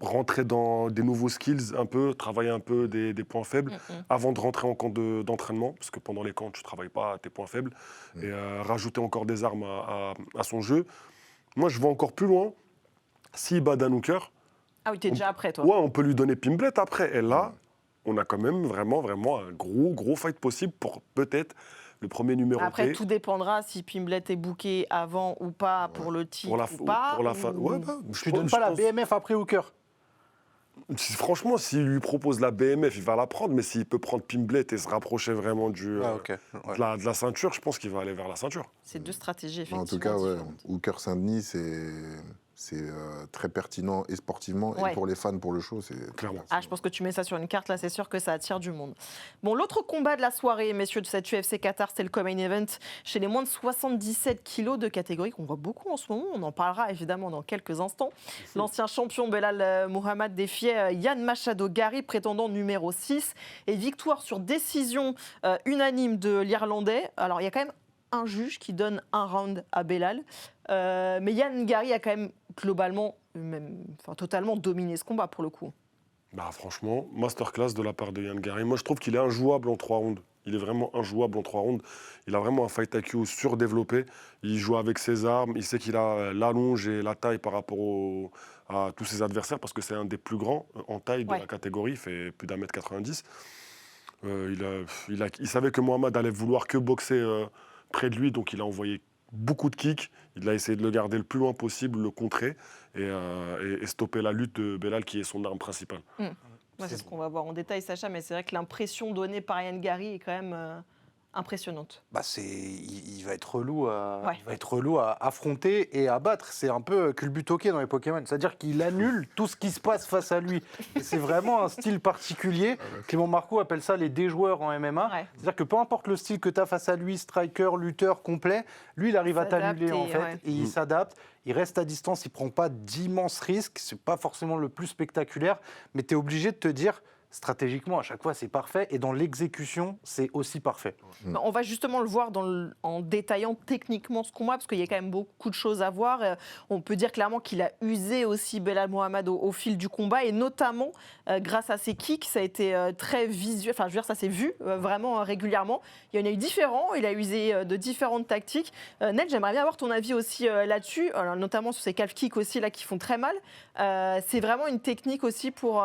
rentrer dans des nouveaux skills un peu, travailler un peu des points faibles avant de rentrer en camp d'entraînement. Parce que pendant les camps, tu travailles pas à tes points faibles. Et rajouter encore des armes à son jeu. Moi, je vais encore plus loin. S'il bat Dan Hooker, Ah oui, t'es déjà après, toi. ouais, on peut lui donner Pimblet après. Et là, on a quand même vraiment un gros fight possible pour peut-être le premier numéro Après, T. tout dépendra si Pimblet est booké avant ou pas pour le titre ou pas. Pour la fin. ou- Ouais, bah, Tu donnes pas la BMF après hooker. Franchement, s'il lui propose la BMF, il va la prendre. Mais s'il peut prendre Pimblet et se rapprocher vraiment de la ceinture, je pense qu'il va aller vers la ceinture. C'est deux stratégies, effectivement. En tout cas, ouais, différentes. Hooker Saint-Denis, c'est très pertinent et sportivement. Ouais. Et pour les fans, pour le show, c'est Clairement. Ah, je pense que tu mets ça sur une carte, là, c'est sûr que ça attire du monde. Bon, l'autre combat de la soirée, messieurs, de cette UFC Qatar, c'était le co-main event chez les moins de 77 kilos de catégorie qu'on voit beaucoup en ce moment. On en parlera évidemment dans quelques instants. L'ancien champion Belal Mohamed défiait Yann Machado Gary, prétendant numéro 6. Et victoire sur décision unanime de l'Irlandais. Alors, il y a quand même un juge qui donne un round à Belal. Mais Yann Gary a quand même globalement, totalement dominé ce combat pour le coup. Bah, franchement, masterclass de la part de Yann Gary. Moi, je trouve qu'il est injouable en 3 rounds. Il est vraiment injouable en 3 rounds. Il a vraiment un fight IQ surdéveloppé. Il joue avec ses armes. Il sait qu'il a l'allonge et la taille par rapport à tous ses adversaires parce que c'est un des plus grands en taille de la catégorie. Il fait plus d'1m90. Il savait que Mohamed allait vouloir que boxer près de lui, donc il a envoyé beaucoup de kicks. Il a essayé de le garder le plus loin possible, le contrer et stopper la lutte de Belal qui est son arme principale. C'est ce qu'on va voir en détail, Sacha, mais c'est vrai que l'impression donnée par Yann Gary est quand même impressionnante. Bah il va être relou Ouais. il va être relou à affronter et à battre. C'est un peu culbutoqué dans les Pokémon. C'est-à-dire qu'il annule tout ce qui se passe face à lui. Et c'est vraiment un style particulier. Clément Marcoux appelle ça les déjoueurs en MMA. Ouais. C'est-à-dire que peu importe le style que tu as face à lui, striker, lutteur, complet, lui, il arrive à t'annuler en fait. ouais. Et il s'adapte. Il reste à distance, il prend pas d'immenses risques. C'est pas forcément le plus spectaculaire, mais tu es obligé de te dire stratégiquement, à chaque fois, c'est parfait. Et dans l'exécution, c'est aussi parfait. On va justement le voir en détaillant techniquement ce combat, parce qu'il y a quand même beaucoup de choses à voir. On peut dire clairement qu'il a usé aussi Belal Mohamed au fil du combat, et notamment grâce à ses kicks, ça a été très visuel. Enfin, je veux dire, ça s'est vu vraiment régulièrement. Il y en a eu différents, il a usé de différentes tactiques. Ned, j'aimerais bien avoir ton avis aussi là-dessus, alors, notamment sur ces calf kicks aussi là, qui font très mal. C'est vraiment une technique aussi pour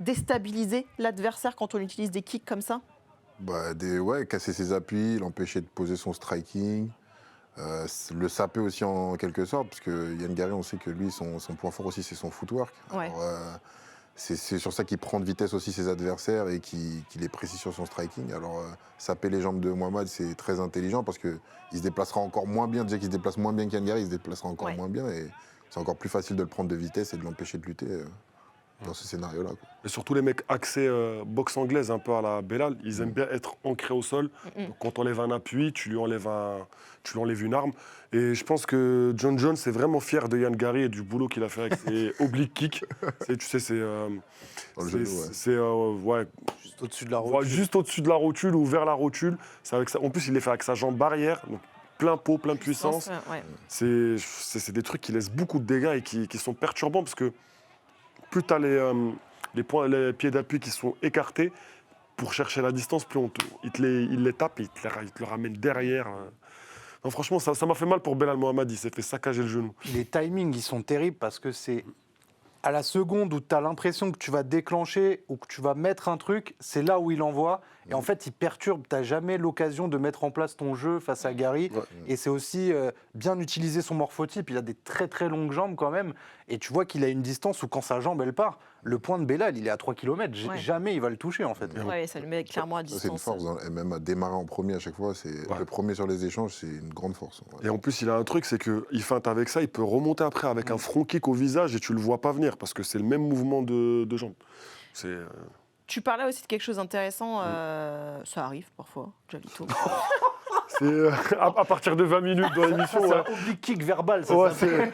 déstabiliser l'adversaire quand on utilise des kicks comme ça? Bah, casser ses appuis, l'empêcher de poser son striking, le saper aussi en quelque sorte, parce que Yann Gary, on sait que lui, son point fort aussi, c'est son footwork. Ouais. Alors, c'est sur ça qu'il prend de vitesse aussi ses adversaires et qu'il est précis sur son striking. Alors, saper les jambes de Mohamed, c'est très intelligent parce qu'il se déplacera encore moins bien. Déjà qu'il se déplace moins bien qu'Yann Gary, il se déplacera encore moins bien et c'est encore plus facile de le prendre de vitesse et de l'empêcher de lutter dans ce scénario-là. Et surtout les mecs axés boxe anglaise un peu à la Belal, ils aiment bien être ancrés au sol. Donc, quand tu enlèves un appui, tu lui enlèves une arme. Et je pense que John Jones est vraiment fier de Yann Gary et du boulot qu'il a fait avec ses oblique kicks. Tu sais, c'est Juste au-dessus de la rotule. juste au-dessus de la rotule ou vers la rotule. En plus, il les fait avec sa jambe barrière. Donc, plein pot, plein puissance. Ouais. C'est des trucs qui laissent beaucoup de dégâts et qui sont perturbants parce que plus tu as les pieds d'appui qui sont écartés, pour chercher la distance, plus il les tape et il te le ramène derrière. Non, franchement, ça m'a fait mal pour Belal Mohamed, il s'est fait saccager le genou. Les timings, ils sont terribles parce que c'est à la seconde où tu as l'impression que tu vas déclencher ou que tu vas mettre un truc, c'est là où il envoie. Et en fait, il perturbe. Tu n'as jamais l'occasion de mettre en place ton jeu face à Gary. Ouais. Et c'est aussi bien utiliser son morphotype. Il a des très très longues jambes quand même. Et tu vois qu'il a une distance où quand sa jambe, elle part, le point de Belal, il est à 3 km. Jamais il va le toucher en fait. Ouais, ça le met clairement à distance. C'est une force, et même à démarrer en premier à chaque fois, le premier sur les échanges, c'est une grande force. Et en plus, il a un truc, c'est qu'il feinte avec ça, il peut remonter après avec un front kick au visage et tu le vois pas venir parce que c'est le même mouvement de jambes. Tu parlais aussi de quelque chose d'intéressant, ça arrive parfois, Jalito. À partir de 20 minutes dans l'émission. C'est un oblique kick verbal, ça. Ouais, s'appelle.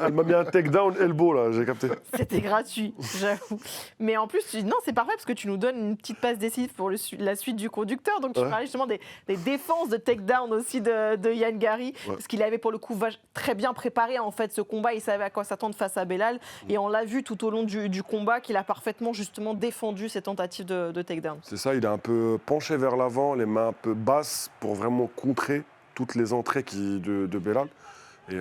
elle m'a mis un takedown elbow, là, j'ai capté. C'était gratuit, j'avoue. Mais en plus, non, c'est parfait parce que tu nous donnes une petite passe décisive pour la suite du conducteur. Donc, tu parlais justement des défenses de takedown aussi de Yann Gary. Parce qu'il avait pour le coup très bien préparé en fait ce combat. Il savait à quoi s'attendre face à Belal. Et on l'a vu tout au long du combat qu'il a parfaitement justement défendu ses tentatives de takedown. C'est ça, il est un peu penché vers l'avant, les mains un peu basses pour vraiment contrer toutes les entrées de Belal. Et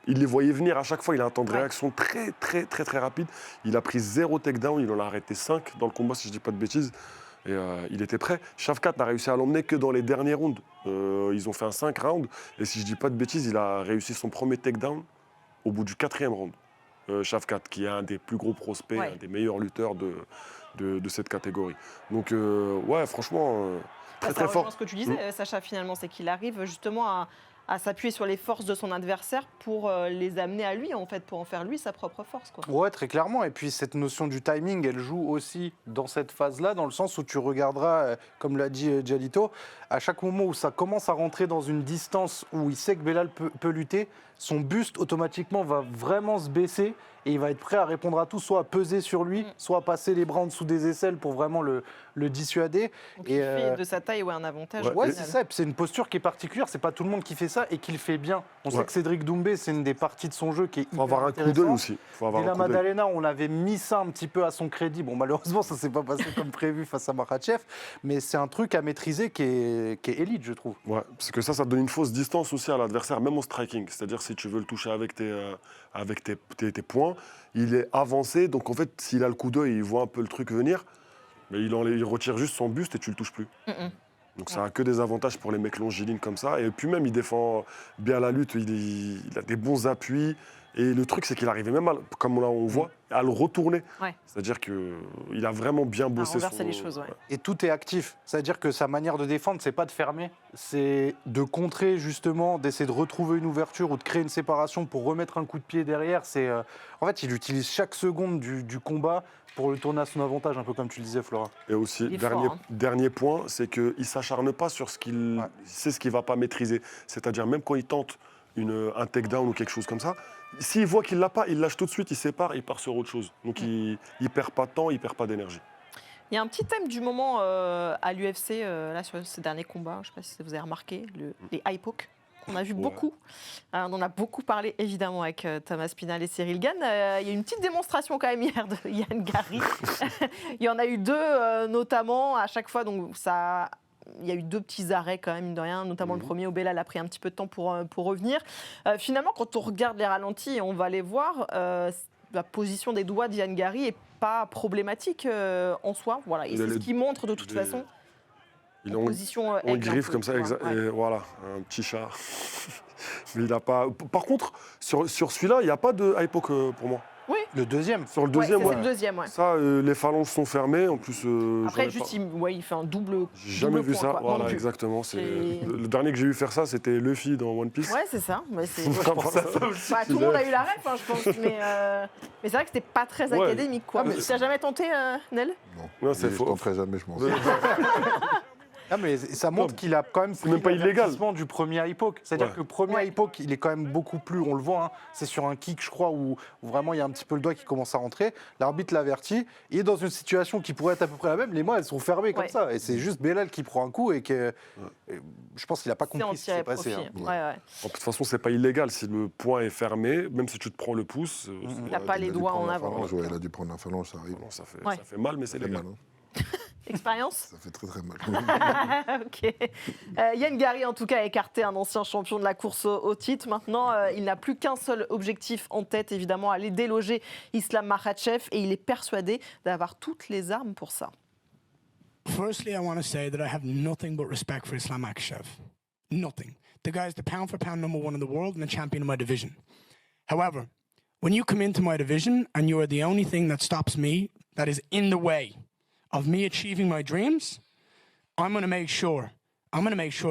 il les voyait venir à chaque fois, il a un temps de réaction très rapide. Il a pris 0 takedown, il en a arrêté 5 dans le combat si je ne dis pas de bêtises. Et il était prêt. Shavkat n'a réussi à l'emmener que dans les derniers rounds. Ils ont fait un 5 rounds. Et si je ne dis pas de bêtises, il a réussi son premier takedown au bout du 4e round. Shavkat, qui est un des plus gros prospects, un des meilleurs lutteurs de cette catégorie. Donc, ouais, franchement, très fort. Ce que tu disais, Sacha, finalement, c'est qu'il arrive justement à s'appuyer sur les forces de son adversaire pour les amener à lui, en fait, pour en faire lui sa propre force, quoi. Ouais, très clairement. Et puis cette notion du timing, elle joue aussi dans cette phase-là, dans le sens où tu regarderas, comme l'a dit Gialito, à chaque moment où ça commence à rentrer dans une distance où il sait que Belal peut lutter, son buste automatiquement va vraiment se baisser et il va être prêt à répondre à tout, soit à peser sur lui, soit à passer les bras en dessous des aisselles pour vraiment le dissuader. Donc il fait de sa taille un avantage. Ouais, c'est ça. Et puis c'est une posture qui est particulière. C'est pas tout le monde qui fait ça et qui le fait bien. On sait que Cédric Doumbé, c'est une des parties de son jeu qui est hyper avoir un coup d'œil aussi. La Maddalena, on avait mis ça un petit peu à son crédit. Bon, malheureusement, ça s'est pas passé comme prévu face à Makhachev, mais c'est un truc à maîtriser qui est élite, je trouve. Ouais, parce que ça donne une fausse distance aussi à l'adversaire, même au striking. C'est-à-dire si tu veux le toucher avec tes poings, il est avancé, donc en fait, s'il a le coup d'œil, il voit un peu le truc venir, mais il retire juste son buste et tu le touches plus. Donc ça a que des avantages pour les mecs longilines comme ça. Et puis même, il défend bien la lutte, il a des bons appuis. Et le truc, c'est qu'il arrivait même, comme là on voit, à le retourner. C'est-à-dire qu'il a vraiment bien bossé. Les choses, Et tout est actif. C'est-à-dire que sa manière de défendre, c'est pas de fermer, c'est de contrer justement, d'essayer de retrouver une ouverture ou de créer une séparation pour remettre un coup de pied derrière. En fait, il utilise chaque seconde du combat pour le tourner à son avantage, un peu comme tu le disais, Flora. Et aussi, dernier point, c'est qu'il ne s'acharne pas sur ce qu'il sait, ce qu'il ne va pas maîtriser. C'est-à-dire, même quand il tente un takedown ou quelque chose comme ça, s'il voit qu'il ne l'a pas, il lâche tout de suite, il sépare, il part sur autre chose. Donc, il ne perd pas de temps, il ne perd pas d'énergie. Il y a un petit thème du moment à l'UFC, là, sur ces derniers combats. Je ne sais pas si vous avez remarqué, les high poke. On a vu beaucoup. On en a beaucoup parlé, évidemment, avec Thomas Pinal et Cyril Gane. Il y a eu une petite démonstration quand même hier de Yann Gary. Il y en a eu 2, notamment, à chaque fois. Donc, il y a eu 2 petits arrêts quand même, mine de rien, notamment le premier où Belal a pris un petit peu de temps pour revenir. Finalement, quand on regarde les ralentis et on va les voir, la position des doigts de Yann Gary n'est pas problématique en soi. Voilà. Et c'est ce qui montre de toute façon. Il est en griffe comme ça, et voilà, un petit chat. Mais il n'a pas. Par contre, sur celui-là, il n'y a pas de high poke pour moi. Oui. Le deuxième. Sur le deuxième, c'est le deuxième, Ça, les phalanges sont fermées. En plus, après, juste, il fait un double. J'ai jamais vu point, ça. Quoi. Voilà, exactement. Le dernier que j'ai vu faire ça, c'était Luffy dans One Piece. Ouais, c'est ça. Mais tout le monde a eu la ref, je pense. Mais c'est vrai que c'était pas très académique, quoi. Tu n'as jamais tenté, Nel? Non, c'est faux. Je tenterai jamais, je pense. Ah, mais ça montre qu'il a quand même pris même pas illégal du premier high poke. C'est-à-dire que le premier high poke, il est quand même beaucoup plus, on le voit, hein, c'est sur un kick, je crois, où vraiment il y a un petit peu le doigt qui commence à rentrer. L'arbitre l'avertit. Il est dans une situation qui pourrait être à peu près la même. Les mains, elles sont fermées comme ça. Et c'est juste Belal qui prend un coup et que je pense qu'il n'a pas compris ce qui s'est passé. De toute façon, c'est pas illégal. Si le poing est fermé, même si tu te prends le pouce, il n'a pas les doigts en avant. Il a dû prendre la phalange, ça arrive. Ça fait mal, mais c'est légal. Expérience? Ça fait très mal. Ok. Yann Gary, en tout cas, a écarté un ancien champion de la course au titre. Maintenant, il n'a plus qu'un seul objectif en tête, évidemment, aller déloger Islam Makhachev. Et il est persuadé d'avoir toutes les armes pour ça. Firstly, I want to say that I have nothing but respect for Islam Makhachev. Nothing. The guy is the pound-for-pound #1 in the world and the champion of my division. However, when you come into my division and you are the only thing that stops me, that is in the way of me achieving my dreams, I'm going to make sure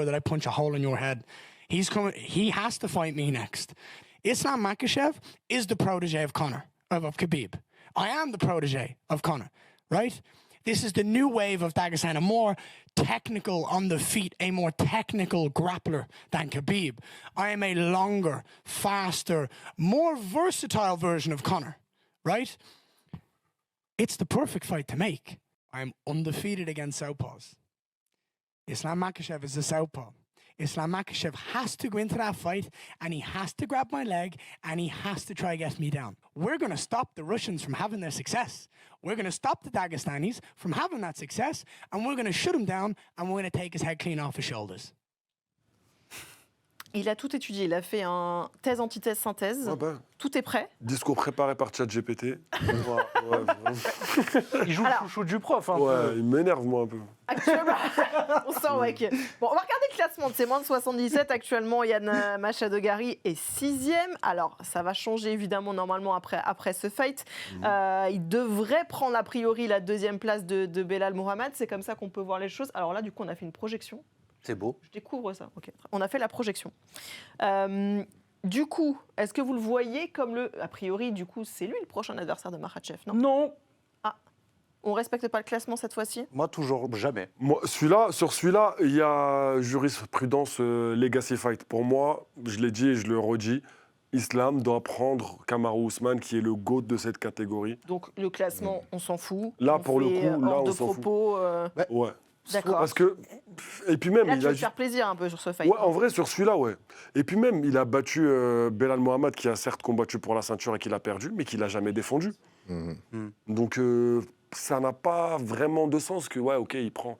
that I punch a hole in your head. He has to fight me next. Islam Makhachev is the protege of Khabib. I am the protege of Conor, right? This is the new wave of Dagestan, a more technical on the feet, a more technical grappler than Khabib. I am a longer, faster, more versatile version of Conor, right? It's the perfect fight to make. I'm undefeated against southpaws. Islam Makhachev is a southpaw. Islam Makhachev has to go into that fight and he has to grab my leg and he has to try get me down. We're going to stop the Russians from having their success. We're going to stop the Dagestanis from having that success and we're going to shut him down and we're going to take his head clean off his shoulders. Il a tout étudié. Il a fait un thèse, antithèse, synthèse. Ah bah, Tout est prêt. discours préparé par ChatGPT. Il joue Alors- le chouchou du prof. Hein, Ouais, il m'énerve, moi, un peu. Actuellement, on sent, ouais. Bon, on va regarder le classement de ces moins de 77. Actuellement, Yann Machadogari est 6e. Alors, ça va changer évidemment normalement après ce fight. Il devrait prendre a priori la 2e place de Belal Mohamed. C'est comme ça qu'on peut voir les choses. Alors là, du coup, on a fait une projection. C'est beau. Je découvre ça. Ok. On a fait la projection. Du coup, est-ce que vous le voyez comme le... A priori, du coup, c'est lui le prochain adversaire de Makhachev, non? Non. On respecte pas le classement cette fois-ci? Moi, toujours, jamais. Moi, sur celui-là, il y a jurisprudence Legacy Fight. Pour moi, je l'ai dit et je le redis, Islam doit prendre Kamaru Usman, qui est le GOAT de cette catégorie. Donc le classement, on s'en fout. Là, On pour le fait, coup, là, hors on de s'en fout. propos. Ouais. D'accord. Parce que... Et puis même, Là, il tu veux a... te faire plaisir un peu sur ce fight. Ouais, en vrai, sur celui-là, ouais. Et puis même, il a battu Belal Mohamed, qui a certes combattu pour la ceinture et qui l'a perdu, mais qui l'a jamais défendu. Donc, ça n'a pas vraiment de sens que, ouais, ok, il prend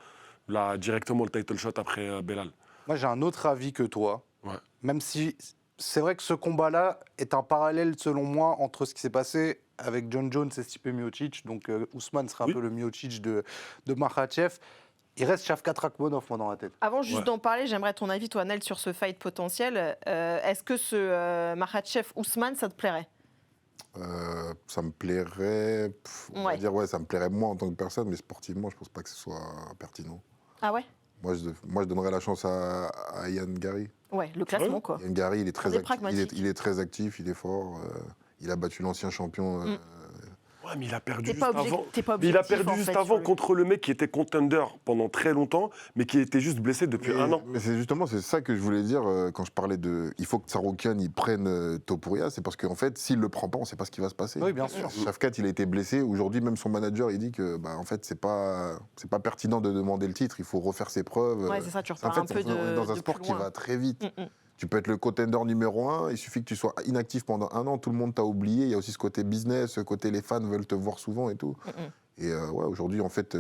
là, directement le title shot après Belal. Moi, j'ai un autre avis que toi. Ouais. Même si c'est vrai que ce combat-là est un parallèle, selon moi, entre ce qui s'est passé avec John Jones et Stipe Miocic. Donc, Ousmane serait un Oui. peu le Miocic de Makhachev. Il reste Shavkat Rakhmonov, moi, dans la tête. Avant juste Ouais. d'en parler, j'aimerais ton avis, toi, Nel, sur ce fight potentiel. Est-ce que ce Makhachev-Ousmane, ça te plairait? Ça me plairait. On va Ouais. dire, ouais, ça me plairait moi en tant que personne, mais sportivement, je pense pas que ce soit pertinent. Ah ouais? Moi, je donnerais la chance à Yann Gary. Ouais, le classement, quoi. Yann Gary, il est très On est actif. pragmatique. Il est très actif, il est fort. Il a battu l'ancien champion. Ouais, mais il a perdu T'es juste pas, avant. t'es pas Mais il a objectif, perdu en juste fait, avant sur lui. contre le mec qui était contender pendant très longtemps, mais qui était juste blessé depuis un an. Mais c'est justement c'est ça que je voulais dire quand je parlais de. Il faut que Tsarukyan il prenne Topuria, c'est parce qu'en fait, s'il le prend pas, on sait pas ce qui va se passer. Oui, bien sûr. Shavkat, il a été blessé. Aujourd'hui, même son manager, il dit que, en fait, c'est pas pertinent de demander le titre. Il faut refaire ses preuves. Ouais, c'est ça, tu En repars fait, un peu on est dans un de sport plus qui loin. va très vite. Mm. Tu peux être le contender numéro 1, il suffit que tu sois inactif pendant un an, tout le monde t'a oublié. Il y a aussi ce côté business, ce côté les fans veulent te voir souvent et tout. Et ouais, aujourd'hui, en fait,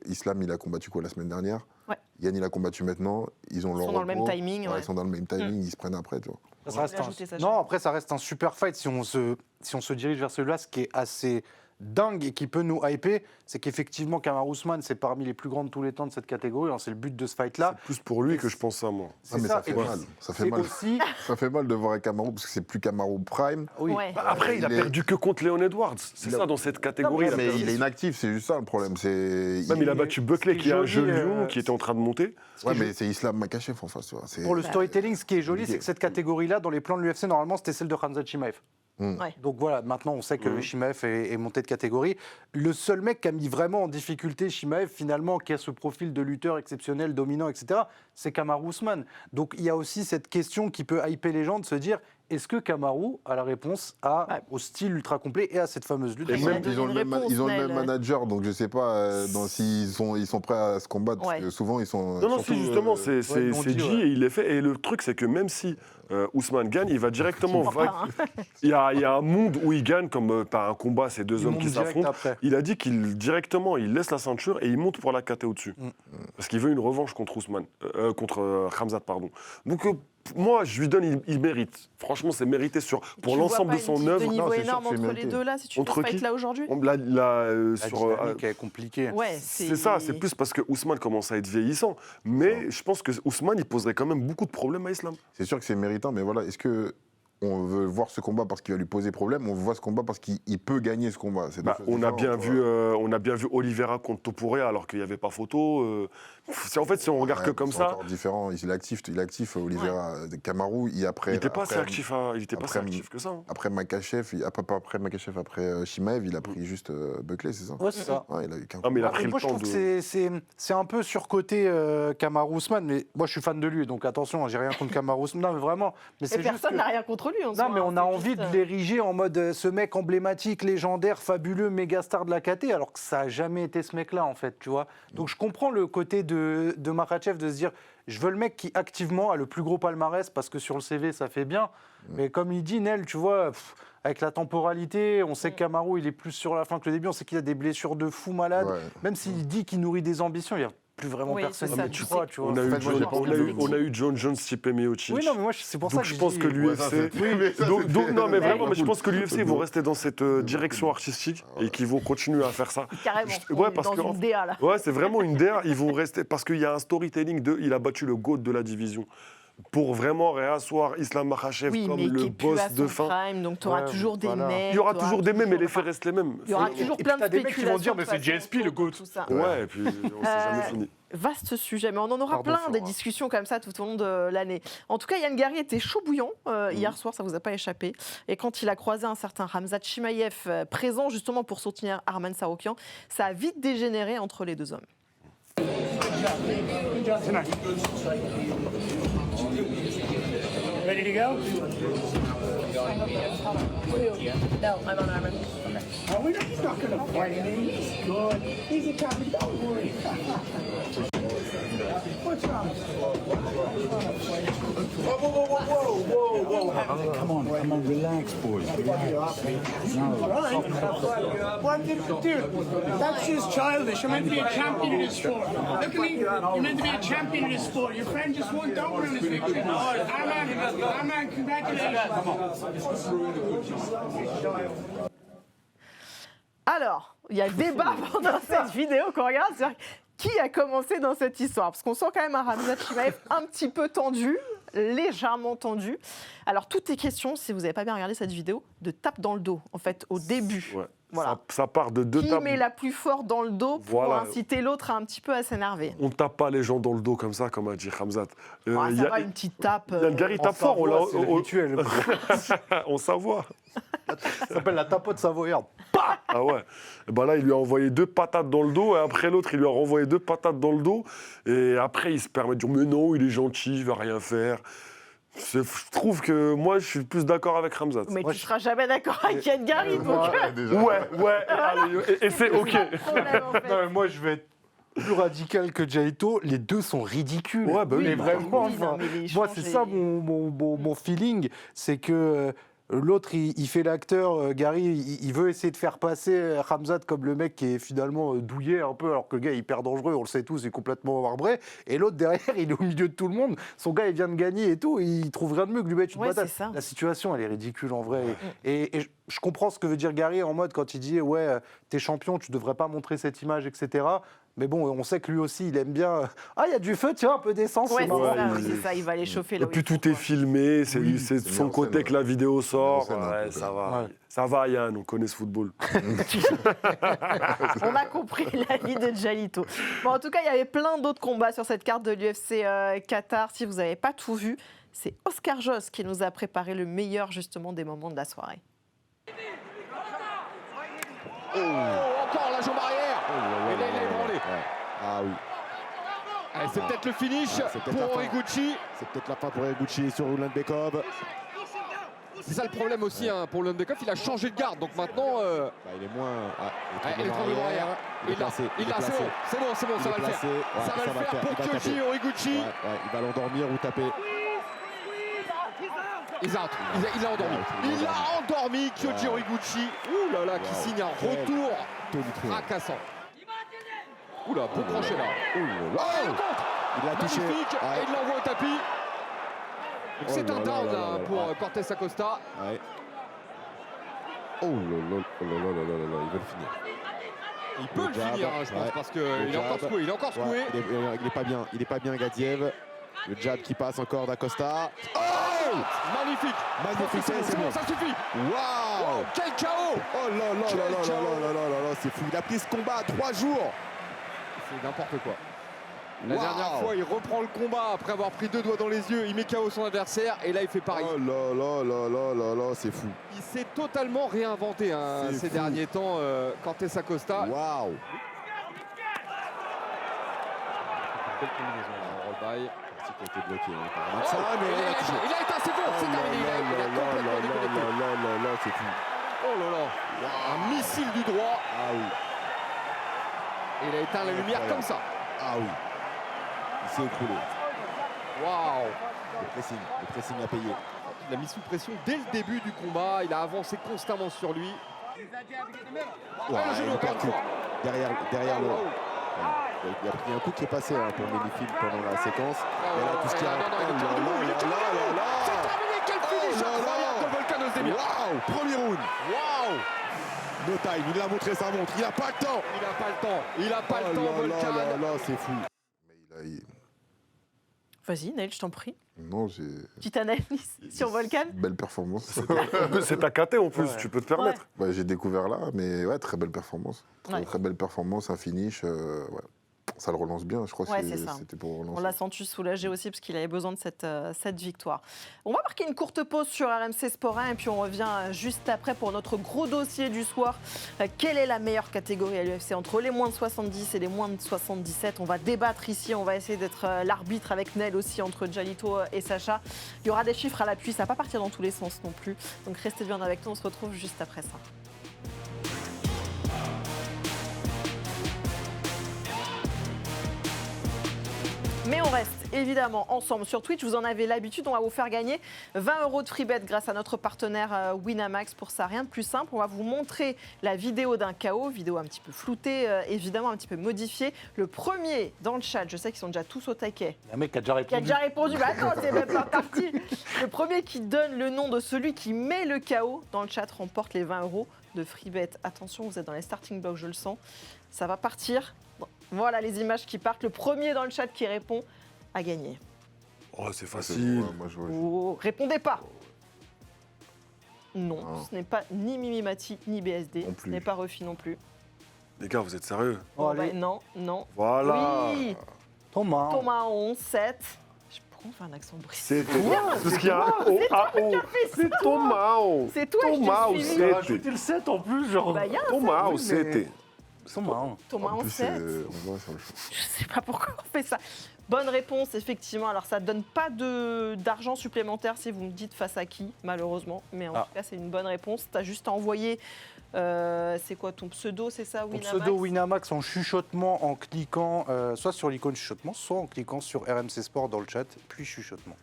Islam, il a combattu quoi la semaine dernière? Ouais. Yann, il a combattu maintenant. Ils ont Ils leur sont dans le même repos. timing, ouais. Ils sont dans le même timing, ils se prennent après, tu vois. Ça reste ajouter ça, non, après, ça reste un super fight. Si on se dirige vers celui-là, ce qui est assez dingue et qui peut nous hyper, c'est qu'effectivement, Kamaru Usman, c'est parmi les plus grands de tous les temps de cette catégorie. Hein, c'est le but de ce fight-là. C'est plus pour lui que je pense ça, moi. C'est Ah, mais ça fait Et puis, mal. Ça fait c'est mal. aussi... Ça fait mal de voir Kamaru parce que c'est plus Kamaru Prime. Oui. Ouais. Bah, après, il a il est- perdu que contre Léon Edwards. C'est Il a- ça, dans cette catégorie. Mais perdu. il est inactif, c'est juste ça le problème. Même il a battu Buckley, ce qui qui est est un joli, jeune lion, qui était en train de monter. Ouais, mais c'est Islam Makhachev en face, tu vois. C'est- Pour le storytelling, ce qui est joli, compliqué. c'est que cette catégorie-là, dans les plans de l'UFC, normalement, c'était celle de Khamzat Chimaev. Ouais. Donc voilà, maintenant on sait que Chimaev est monté de catégorie. Le seul mec qui a mis vraiment en difficulté Chimaev, finalement, qui a ce profil de lutteur exceptionnel, dominant, etc., c'est Kamaru Usman. Donc il y a aussi cette question qui peut hyper les gens de se dire, est-ce que Kamaru a la réponse au style ultra complet et à cette fameuse lutte? Et Il a même, donné ils ont, une le même, réponse, ils ont le Nel. même manager, donc je sais pas s'ils sont prêts à se combattre, Ouais. parce que souvent ils sont. Non, non, surtout, si justement, c'est ils l'ont dit, G ouais. et il est fait. Et le truc, c'est que même si Ousmane gagne, il va directement. Enfin, hein. Il y a un monde où il gagne, comme par un combat, ces deux Ils hommes montent qui direct s'affrontent. après. Il a dit qu'il directement, il laisse la ceinture et il monte pour la KT au-dessus. Parce qu'il veut une revanche contre Ousmane, contre Khamzat, pardon. Donc moi, je lui donne, il mérite. Franchement, c'est mérité pour Tu l'ensemble vois de pas son une œuvre. de niveau Non, c'est sûr énorme que c'est entre les mérité. deux là, si tu Entre fais ce qui fight là aujourd'hui? La sur, dynamique est compliquée. Ouais, c'est ça, c'est plus parce que Ousmane commence à être vieillissant. Mais je pense que Ousmane, il poserait quand même beaucoup de problèmes à Islam. C'est sûr que c'est méritant, mais voilà, est-ce que on veut voir ce combat parce qu'il va lui poser problème, on voit ce combat parce qu'il peut gagner ce combat. On a bien vu Oliveira contre Topuria alors qu'il n'y avait pas photo. En fait, si on regarde que comme ça... C'est différent, il est actif Oliveira. Kamaru, il n'était pas si actif que ça. Hein. Après Makhachev, après Chimaev, il a pris juste Buckley, c'est ça? Ouais, c'est ça. Ouais, il a eu qu'un mais il a pris moi, je trouve que c'est un peu surcoté Kamaru Usman, mais moi je suis fan de lui, donc attention, j'ai rien contre Kamaru Usman, non mais vraiment. Mais et personne n'a rien contre lui. Non, mais on a envie de l'ériger en mode ce mec emblématique, légendaire, fabuleux, méga star de la KT, alors que ça n'a jamais été ce mec-là en fait, tu vois. Donc je comprends le côté de Makhachev de se dire, je veux le mec qui activement a le plus gros palmarès parce que sur le CV ça fait bien, mais comme il dit Nel, tu vois. Avec la temporalité, on sait que Kamaru, il est plus sur la fin que le début. On sait qu'il a des blessures de fou malade. Ouais. Même s'il dit qu'il nourrit des ambitions, il n'y a plus vraiment personne qui croit. On a eu John Jones, Stipe Miocic. Oui, non, mais moi, c'est pour ça que je pense que l'UFC... Non, mais vraiment, je pense que l'UFC vont rester dans cette direction artistique et qu'ils vont continuer à faire ça. Carrément, parce dans une DA, là. Ouais, c'est vraiment une DA. Ils vont rester... Parce qu'il y a un storytelling il a battu le GOAT de la division. Pour vraiment réasseoir Islam Makhachev comme le boss de fin. Prime, donc tu auras toujours des mèmes. Il y aura toujours des mèmes, mais les faits restent les mêmes. Il y aura toujours plein de spéculations. Qui vont dire, mais c'est GSP le GOAT. Ouais, et puis on s'est jamais fini. Vaste sujet, mais on en aura plein des discussions comme ça tout au long de l'année. En tout cas, Yann Gary était chaud bouillant hier soir, ça vous a pas échappé. Et quand il a croisé un certain Khamzat Chimaev, présent justement pour soutenir Arman Tsarukyan, ça a vite dégénéré entre les deux hommes. Ready to go? No, I'm on Arman. Oh, he's not going to fight him. He's good. He's a champion. Don't worry. What's wrong? Whoa. Come on, relax, boys. Relax. No. Dude, that's just childish. You're meant to be a champion in this sport. Look at me. You're meant to be a champion in this sport. Your friend just won. Don't ruin his victory. Arman, congratulations. Alors, il y a débat pendant cette vidéo qu'on regarde sur qui a commencé dans cette histoire. Parce qu'on sent quand même un Khamzat Chimaev un petit peu tendu, légèrement tendu. Alors, tout est question, si vous n'avez pas bien regardé cette vidéo, de tape dans le dos, en fait, au début. Ouais. Voilà. Ça part de deux tapes. Qui met la plus forte dans le dos pour inciter l'autre à un petit peu à s'énerver. On ne tape pas les gens dans le dos comme ça, comme a dit Khamzat. Ça va, une petite tape. Yann Gary tape fort. C'est le rituel. On s'avoue. Ça s'appelle la tapote savoyarde. Ah ouais. Et ben là, il lui a envoyé 2 patates dans le dos, et après l'autre, il lui a renvoyé 2 patates dans le dos. Et après, il se permet de dire, mais non, il est gentil, il va rien faire. Je trouve que moi, je suis plus d'accord avec Khamzat. Mais tu ne seras jamais d'accord avec Yann Gary, donc... Ouais, allez, et c'est OK. Non, mais moi, je vais être plus radical que Jaito. Les deux sont ridicules. Ouais, bah oui, mais vraiment, moi, c'est ça mon feeling, c'est que... L'autre, il fait l'acteur, Gary, il veut essayer de faire passer Khamzat comme le mec qui est finalement douillet un peu, alors que le gars est hyper dangereux, on le sait tous, il est complètement marbré. Et l'autre, derrière, il est au milieu de tout le monde. Son gars, il vient de gagner et tout, et il trouve rien de mieux que lui mettre une patate. La situation, elle est ridicule en vrai. Et je comprends ce que veut dire Gary en mode quand il dit « Ouais, t'es champion, tu devrais pas montrer cette image, etc. » Mais bon, on sait que lui aussi, il aime bien... Ah, il y a du feu, tiens, un peu d'essence. Ouais, c'est ça, il va les chauffer. Et puis tout est filmé, c'est de son côté que la vidéo sort. Ouais, ça va. Ça va, Yann, on connaît ce football. On a compris l'avis de Jalito. Bon, en tout cas, il y avait plein d'autres combats sur cette carte de l'UFC Qatar. Si vous n'avez pas tout vu, c'est Oscar Jos qui nous a préparé le meilleur, justement, des moments de la soirée. Oh, encore la jambe arrière. Et là, il a ébranlé. Ah oui. Allez, c'est peut-être le finish pour Horiguchi. C'est peut-être la fin pour Horiguchi sur Ulanbekov. C'est ça le problème aussi pour Ulanbekov, il a changé de garde. Donc maintenant... il est moins... il est trop arrière. Il l'a, c'est bon, ça va le faire. Ça va le faire pour Kyoji Horiguchi. Il va l'endormir ou taper. Il l'a endormi. Il a endormi Kyoji Horiguchi. Ouh là là, qui signe un retour fracassant. Ouh là, beau crochet là. Il l'a touché. Magnifique. Et il l'envoie au tapis. Donc c'est un down pour Cortés Acosta. Oh là là, il veut le finir. Il peut le finir, je pense, parce qu'il est encore secoué. Il est pas bien, Gadzhiev. Le jab qui passe encore d'Acosta. Oh, Magnifique. Magnifique, c'est bon. Ça suffit. Waouh. Quel chaos. Oh là là Quel là là là chaos. là là là là, c'est fou. Il a pris ce combat à 3 jours. C'est n'importe quoi. La Waouh. dernière fois, il reprend le combat après avoir pris 2 doigts dans les yeux. Il met KO son adversaire et là, il fait pareil. Oh là là là là là là, c'est fou. Il s'est totalement réinventé C'est ces fou. derniers temps, Cortés Acosta. Waouh. Belle combinaison là, en roll-by. C'est qui a été bloqué par Oh, Maxa, mais il il a a touché. éteint, c'est bon, c'est terminé. Il a complètement déconnecté. C'est fou. Oh là là, un missile du droit. Ah oui. Et il a éteint la lumière comme ça. Ah oui. Il s'est écroulé. Waouh. Le pressing a payé. Il a mis sous pression dès le début du combat. Il a avancé constamment sur lui. Ouais, le genou, il encore une percute. fois. Derrière le. Il a pris un coup qui est passé pour Menifield pendant la séquence. Et là, tout ce qui a. Non, il est tombé debout, il est tombé debout. C'est terminé, quel finish incroyable de Volkan Ozdemir. Waouh. Premier round. Waouh. No time. Il a montré sa montre. Il n'a pas le temps. Il n'a pas le temps. Il n'a pas le temps, Volkan. Là, c'est fou. Mais Vas-y, Neil, je t'en prie. Non, j'ai. Petite analyse sur Volkan. Belle performance. C'est ta KT en plus, tu peux te permettre. Ouais, j'ai découvert là, mais ouais, très belle performance. Ouais. Très belle performance, un finish. Ouais. Ça le relance bien, je crois Ouais, que c'est ça. c'était pour relancer. On l'a senti soulagé aussi parce qu'il avait besoin de cette victoire. On va marquer une courte pause sur RMC Sport 1 et puis on revient juste après pour notre gros dossier du soir. Quelle est la meilleure catégorie à l'UFC entre les moins de 70 et les moins de 77? On va débattre ici, on va essayer d'être l'arbitre avec Nel aussi entre Gialito et Sacha. Il y aura des chiffres à l'appui, ça ne va pas partir dans tous les sens non plus. Donc restez bien avec nous, on se retrouve juste après ça. Mais on reste évidemment ensemble sur Twitch. Vous en avez l'habitude. On va vous faire gagner 20 € de free bet grâce à notre partenaire Winamax. Pour ça, rien de plus simple. On va vous montrer la vidéo d'un KO, vidéo un petit peu floutée, évidemment un petit peu modifiée. Le premier dans le chat, je sais qu'ils sont déjà tous au taquet. Il y a un mec qui a déjà répondu. Qui a déjà répondu, mais attends, c'est même pas parti. Le premier qui donne le nom de celui qui met le KO dans le chat remporte les 20 € de free bet. Attention, vous êtes dans les starting blocks, je le sens. Ça va partir. Voilà les images qui partent. Le premier dans le chat qui répond a gagné. Oh, c'est facile. Ouais, moi, je vois. Oh, répondez pas. Non, Non. ce n'est pas ni Mimi Mati, ni BSD. Non Ce plus. n'est pas Ruffy non plus. Les gars, vous êtes sérieux? Oh, Bon, allez. bah, non. Voilà. Oui, Thomas. Thomas 11, 7. Pourquoi on fait un accent bruxellois? C'est parce qu'il y a un O-A-O. C'est Thomas. C'est toi qui Thomas t'ai ou suivi. Il a c'est rajouté le 7 en plus, genre. Bah, il y a un Thomas ou Oui, mais- c'était? Thomas. Thomas En 11, plus, 7. on voit sur le show. Je sais pas pourquoi on fait ça. Bonne réponse, effectivement. Alors, ça ne donne pas d'argent supplémentaire si vous me dites face à qui, malheureusement. Mais en tout cas, c'est une bonne réponse. Tu as juste à envoyer. C'est quoi ton pseudo, c'est ça, Ton Winamax? pseudo Winamax en chuchotement en cliquant soit sur l'icône chuchotement, soit en cliquant sur RMC Sport dans le chat, puis chuchotement.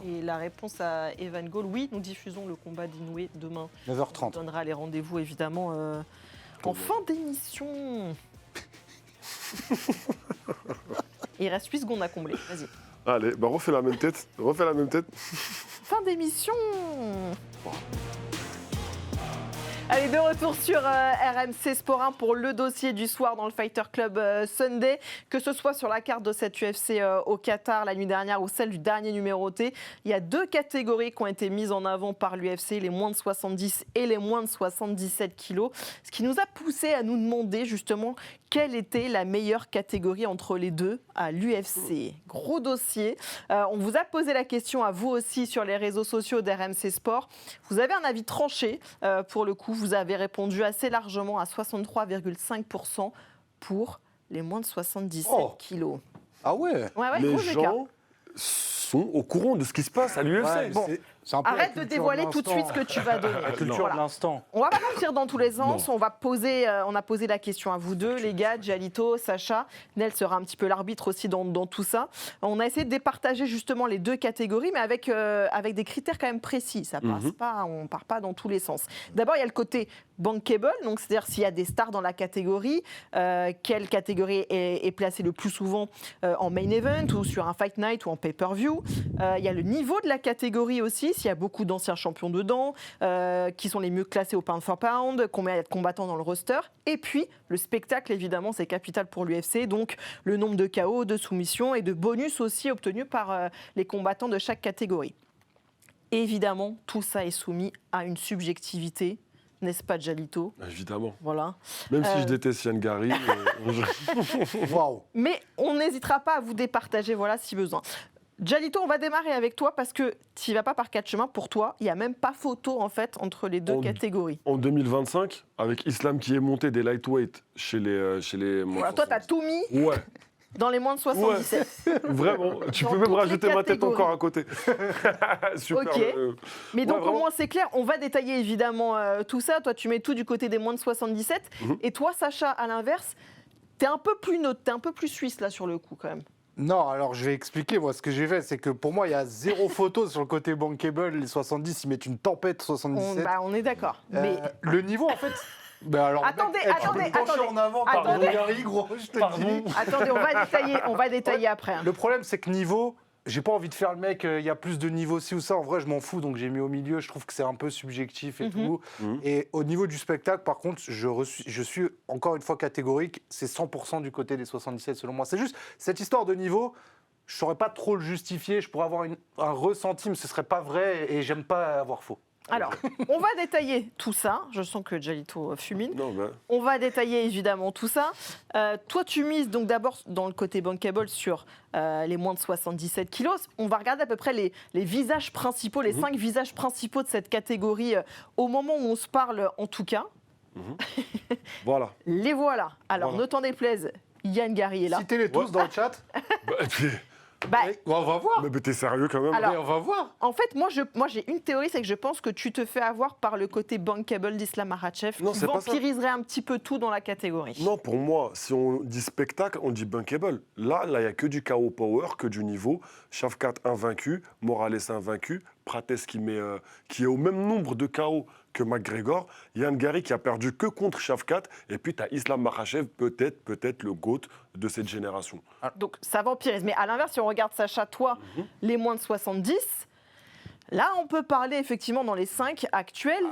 Et la réponse à Evan Gall, oui, nous diffusons le combat d'Inoue demain. 9h30. On donnera les rendez-vous, évidemment, en fin d'émission. Il reste 8 secondes à combler. Vas-y. Allez, bah refais la même tête. Refais la même tête. Fin d'émission. Allez, de retour sur RMC Sport 1 pour le dossier du soir dans le Fighter Club Sunday. Que ce soit sur la carte de cette UFC au Qatar la nuit dernière ou celle du dernier numéroté, il y a 2 catégories qui ont été mises en avant par l'UFC, les moins de 70 et les moins de 77 kilos. Ce qui nous a poussé à nous demander justement quelle était la meilleure catégorie entre les deux à l'UFC. Gros dossier. On vous a posé la question à vous aussi sur les réseaux sociaux d'RMC Sport. Vous avez un avis tranché pour le coup. Vous avez répondu assez largement à 63,5% pour les moins de 77 kilos. Ah ouais, Ouais, Les gros écart. gens sont au courant de ce qui se passe à l'UFC. Ouais, Bon. c'est un peu la Arrête de culture dévoiler tout de l'instant. suite ce que tu vas donner. La culture Voilà. de l'instant. On va pas partir dans tous les sens. On a posé la question à vous deux, les gars, Gialito, Sacha. Nel sera un petit peu l'arbitre aussi dans tout ça. On a essayé de départager justement les 2 catégories, mais avec des critères quand même précis. Ça passe pas, on part pas dans tous les sens. D'abord, il y a le côté bankable, donc c'est-à-dire s'il y a des stars dans la catégorie, quelle catégorie est placée le plus souvent en main event ou sur un fight night ou en pay-per-view. Il y a le niveau de la catégorie aussi, s'il y a beaucoup d'anciens champions dedans, qui sont les mieux classés au pound for pound, combien il y a de combattants dans le roster. Et puis, le spectacle, évidemment, c'est capital pour l'UFC, donc le nombre de KO, de soumissions et de bonus aussi obtenus par les combattants de chaque catégorie. Et évidemment, tout ça est soumis à une subjectivité, n'est-ce pas, Jalito? Évidemment. Voilà. Même si je déteste Yann Gary. Waouh. Mais on n'hésitera pas à vous départager, voilà, si besoin. Jalito, on va démarrer avec toi parce que tu n'y vas pas par quatre chemins. Pour toi, il n'y a même pas photo, en fait, entre les deux catégories. En 2025, avec Islam qui est monté des lightweight chez les Voilà, toi, tu as tout mis Ouais, dans les moins de 77. vraiment. Tu Dans peux même toutes rajouter les ma tête catégories. encore à côté. Super. Ok. Mais donc, Ouais, au vraiment. moins, c'est clair. On va détailler évidemment tout ça. Toi, tu mets tout du côté des moins de 77. Et toi, Sacha, à l'inverse, t'es un peu plus neutre, t'es un peu plus suisse, là, sur le coup, quand même. Non, alors je vais expliquer. Moi, ce que j'ai fait, c'est que pour moi, il y a 0 photo sur le côté bankable. Les 70, ils mettent une tempête 77. On est d'accord. Mais Le niveau, en fait. Ben alors, Attendez, mec, tu peux attendez, te pencher attendez. en avant, Attendez. pardon, Gary, gros, je te le dis. attendez, on va détailler après. hein. Le problème, c'est que niveau, j'ai pas envie de faire le mec, il y a plus de niveau ci ou ça. En vrai, je m'en fous, donc j'ai mis au milieu. Je trouve que c'est un peu subjectif et tout. Et au niveau du spectacle, par contre, je suis encore une fois catégorique. C'est 100% du côté des 77, selon moi. C'est juste cette histoire de niveau. Je saurais pas trop le justifier. Je pourrais avoir un ressenti, mais ce serait pas vrai. Et j'aime pas avoir faux. Alors, on va détailler tout ça. Je sens que Jalito fulmine. Non, mais... On va détailler évidemment tout ça. Toi, tu mises donc d'abord dans le côté bankable sur les moins de 77 kilos. On va regarder à peu près les visages principaux, les 5 visages principaux de cette catégorie au moment où on se parle, en tout cas. Voilà. Les voilà. Alors, Voilà. ne t'en déplaise, Yann Gary est là. Citez-les tous dans le chat. Bah, On va voir. Mais t'es sérieux quand même? Alors, Mais on va voir. en fait, moi j'ai une théorie, c'est que je pense que tu te fais avoir par le côté bankable d'Islam Makhachev, Non, qui c'est pas ça. vampiriserait un petit peu tout dans la catégorie. Non, pour moi, si on dit spectacle, on dit bankable. Là, il n'y a que du KO power, que du niveau. Shavkat invaincu, Morales invaincu, Prates qui est au même nombre de KO que McGregor, Yann Gary qui a perdu que contre Shavkat, et puis tu as Islam Makhachev, peut-être le GOAT de cette génération. Donc ça vampirise. Mais à l'inverse, si on regarde Sacha, toi, les moins de 70, là on peut parler effectivement dans les 5 actuels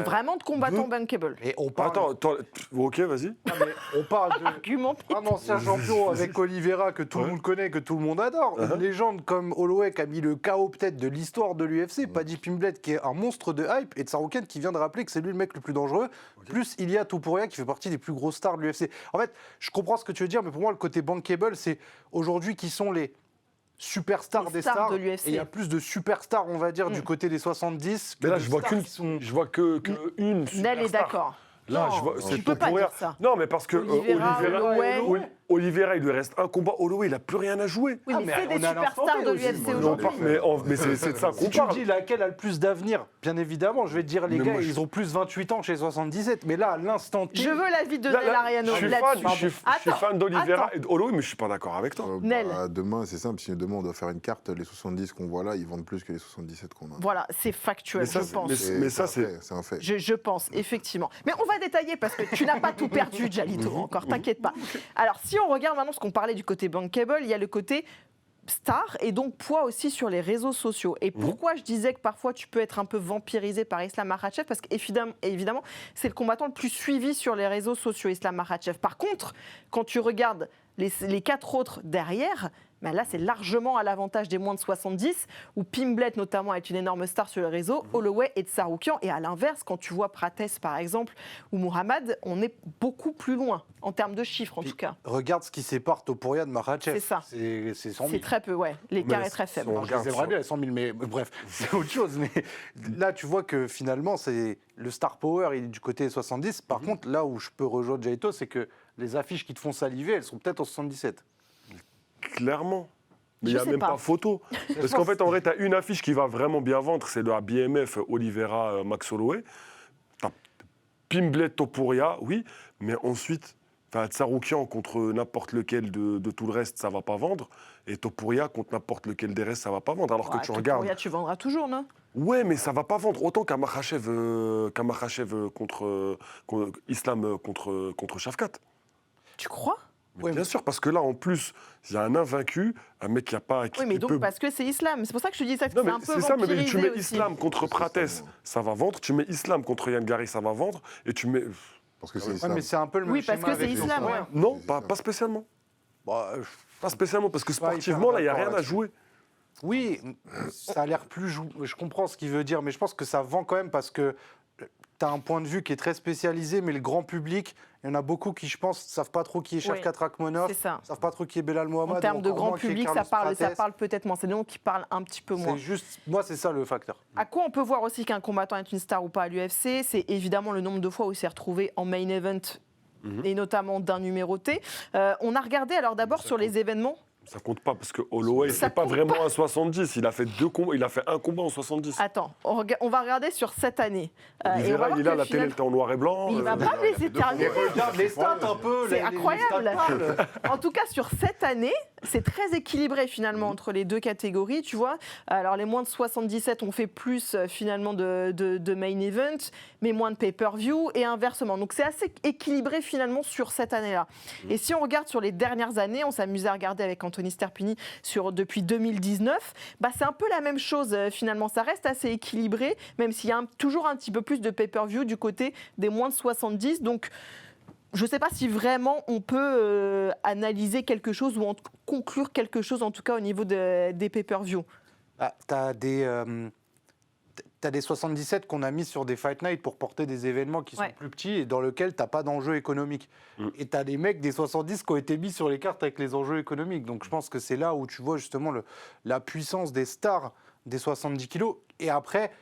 vraiment de combattants bankable. Et on parle. Attends, ok, vas-y. Non, mais on parle de. Argument. Un ancien champion avec Oliveira que tout le monde connaît, que tout le monde adore. Une légende comme Holloway qui a mis le KO peut-être de l'histoire de l'UFC. Paddy Pimblett qui est un monstre de hype. Et Tsarukyan qui vient de rappeler que c'est lui le mec le plus dangereux. Plus Ilia Topuria qui fait partie des plus grosses stars de l'UFC. En fait, je comprends ce que tu veux dire, mais pour moi, le côté bankable, c'est aujourd'hui qui sont les superstars Les des stars stars. de Et l'UFC. il y a plus de superstars, on va dire, du côté des 70. Mais là, de je vois stars qu'une. qui sont- Je vois que une Nel est superstar. d'accord. Là, Non, je vois, tu c'est peux pas Topuria. dire ça. Non, mais parce que Oliveira, Oliveira, il lui reste un combat. Holloway, il n'a plus rien à jouer. Oui, mais mais c'est on des a l'instant superstars T de aussi, l'UFC moi. aujourd'hui. Mais c'est de ça qu'on Si tu me parle. dis laquelle a le plus d'avenir, bien évidemment, je vais te dire, les Mais gars, moi, ils ont plus 28 ans chez 77. Mais là, à l'instant T. Je veux l'avis de Là, Nel Ariano je suis là-dessus. fan, je suis fan d'Oliveira et d'Holloway, mais je suis pas d'accord avec toi. Nel. Demain, c'est simple. Si demain, on doit faire une carte, les 70 qu'on voit là, ils vendent plus que les 77 qu'on a. Voilà, c'est factuel, Mais ça, je c'est- pense. mais ça, c'est un fait. Je pense, effectivement. Mais on va détailler parce que tu n'as pas tout perdu, Jalito, encore, t'inquiète pas. Alors, si on regarde maintenant ce qu'on parlait du côté bankable, il y a le côté star et donc poids aussi sur les réseaux sociaux. Et pourquoi je disais que parfois tu peux être un peu vampirisé par Islam Makhachev? Parce qu'évidemment, c'est le combattant le plus suivi sur les réseaux sociaux, Islam Makhachev. Par contre, quand tu regardes les 4 autres derrière, ben là, c'est largement à l'avantage des moins de 70, où Pimblett, notamment, est une énorme star sur les réseaux, Holloway et Tsarukyan. Et à l'inverse, quand tu vois Prates, par exemple, ou Muhammad, on est beaucoup plus loin, en termes de chiffres, en tout cas. Regarde ce qui sépare Topuria de Makhachev. C'est ça. C'est 100 000. C'est très peu, ouais. L'écart est très faible. Alors, je les aimerais bien, les 100 000, mais bref, c'est autre chose. Mais là, tu vois que finalement, c'est le star power, il est du côté des 70. Par contre, là où je peux rejoindre Jaito, c'est que les affiches qui te font saliver, elles sont peut-être en 77. Clairement. Mais il Je n'y a sais même pas. pas photo. Parce qu'en fait, en vrai, tu as une affiche qui va vraiment bien vendre, c'est de la BMF Oliveira Max Holloway. Tu as Pimblett Topuria, oui, mais ensuite, tu as Tsarukyan contre n'importe lequel de tout le reste, ça ne va pas vendre. Et Topuria contre n'importe lequel des restes, ça ne va pas vendre. Alors Ouais, que tu regardes. Topuria, tu vendras toujours, non? Ouais, mais ça va pas vendre autant qu'un Makhachev contre Islam contre Shavkat. Tu crois? Mais bien sûr, parce que là, en plus, il y a un invaincu, un mec qui a pas. Oui, mais donc parce que c'est Islam. C'est pour ça que je te dis ça, que Non, c'est mais un peu c'est ça, mais tu vampirisé mets aussi. Islam contre Prates, ça va vendre. Tu mets Islam contre Yann Gary, ça va vendre. Et tu mets. Parce que c'est Ouais, Islam. mais c'est un peu le même Oui, parce schéma que c'est avec le Islam, Topuria. ouais. Non, pas spécialement. Bah, Pas spécialement, parce que Pas hyper sportivement, là, il n'y a d'accord rien à là-dessus. jouer. Oui, ça a l'air plus... Je comprends ce qu'il veut dire, mais je pense que ça vend quand même parce que tu as un point de vue qui est très spécialisé, mais le grand public, il y en a beaucoup qui, je pense, ne savent pas trop qui est Shavkat Rakhmonov, c'est ça. ne savent pas trop qui est Belal Mohamed. En termes de encore grand moins qui est public, Carlos ça Prates. parle peut-être moins. C'est des noms qui parlent un petit peu moins. C'est juste, moi, c'est ça le facteur. À quoi on peut voir aussi qu'un combattant est une star ou pas à l'UFC, c'est évidemment le nombre de fois où il s'est retrouvé en main event et notamment d'un numéroté. On a regardé alors d'abord sur les événements. Ça compte pas parce que Holloway, Ça c'est pas compte vraiment pas. un 70. Il a fait un combat en 70. Attends, on va regarder sur cette année. Et on va Oliveira, voir il est là, que la télé finalement- était en noir et blanc. Il va pas me laisser terminer. Regarde les stats un peu. C'est incroyable. En tout cas, sur cette année, c'est très équilibré finalement entre les deux catégories, tu vois. Alors les moins de 77 ont fait plus finalement de main event, mais moins de pay-per-view et inversement. Donc c'est assez équilibré finalement sur cette année-là. Et si on regarde sur les dernières années, on s'amusait à regarder avec Anthony Sterpini depuis 2019, c'est un peu la même chose finalement. Ça reste assez équilibré, même s'il y a toujours un petit peu plus de pay-per-view du côté des moins de 70. Donc je ne sais pas si vraiment on peut analyser quelque chose ou conclure quelque chose, en tout cas au niveau des pay-per-view. Tu as des 77 qu'on a mis sur des Fight Night pour porter des événements qui sont plus petits et dans lesquels tu n'as pas d'enjeu économique. Et tu as des mecs des 70 qui ont été mis sur les cartes avec les enjeux économiques. Donc je pense que c'est là où tu vois justement la puissance des stars des 70 kilos. Et après,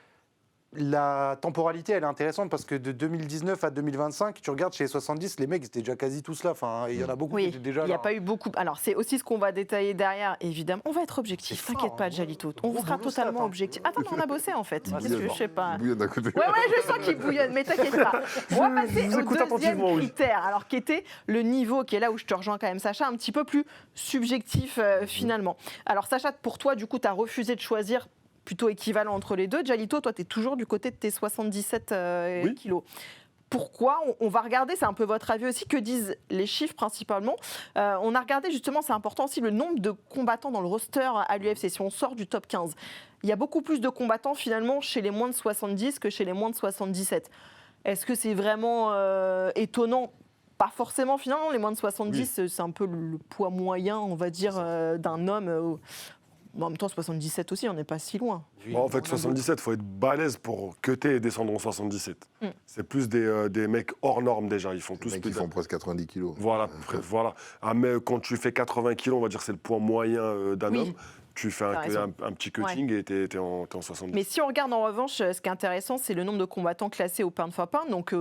la temporalité, elle est intéressante parce que de 2019 à 2025, tu regardes chez les 70, les mecs étaient déjà quasi tous là. Enfin, il y en a beaucoup qui étaient déjà là. Il n'y a pas eu beaucoup. Alors, c'est aussi ce qu'on va détailler derrière, évidemment. On va être objectif, t'inquiète pas, Jalito. On sera totalement objectif. Attends, on a bossé en fait. Qu'est-ce que je sais pas. Il bouillonne d'un côté. Ouais, je sens qu'il bouillonne, mais t'inquiète pas. On va passer au deuxième critère, alors qui était le niveau, qui est là où je te rejoins quand même, Sacha, un petit peu plus subjectif finalement. Alors, Sacha, pour toi, du coup, tu as refusé de choisir plutôt équivalent entre les deux. Jalito, toi, tu es toujours du côté de tes 77 kilos. Pourquoi ? On va regarder, c'est un peu votre avis aussi, que disent les chiffres principalement. On a regardé justement, c'est important aussi, le nombre de combattants dans le roster à l'UFC, si on sort du top 15. Il y a beaucoup plus de combattants finalement chez les moins de 70 que chez les moins de 77. Est-ce que c'est vraiment étonnant ? Pas forcément finalement, les moins de 70, c'est un peu le poids moyen, on va dire, d'un homme. En même temps, 77 aussi, on n'est pas si loin. En fait, 77, il faut être balèze pour cutter et descendre en 77. C'est plus des mecs hors normes déjà. Ils font tous Ils font presque 90 kilos. Voilà. Ah, mais quand tu fais 80 kilos, on va dire que c'est le poids moyen d'un homme. Tu fais un petit cutting et t'es en 70. Mais si on regarde en revanche, ce qui est intéressant, c'est le nombre de combattants classés au pound for pound, donc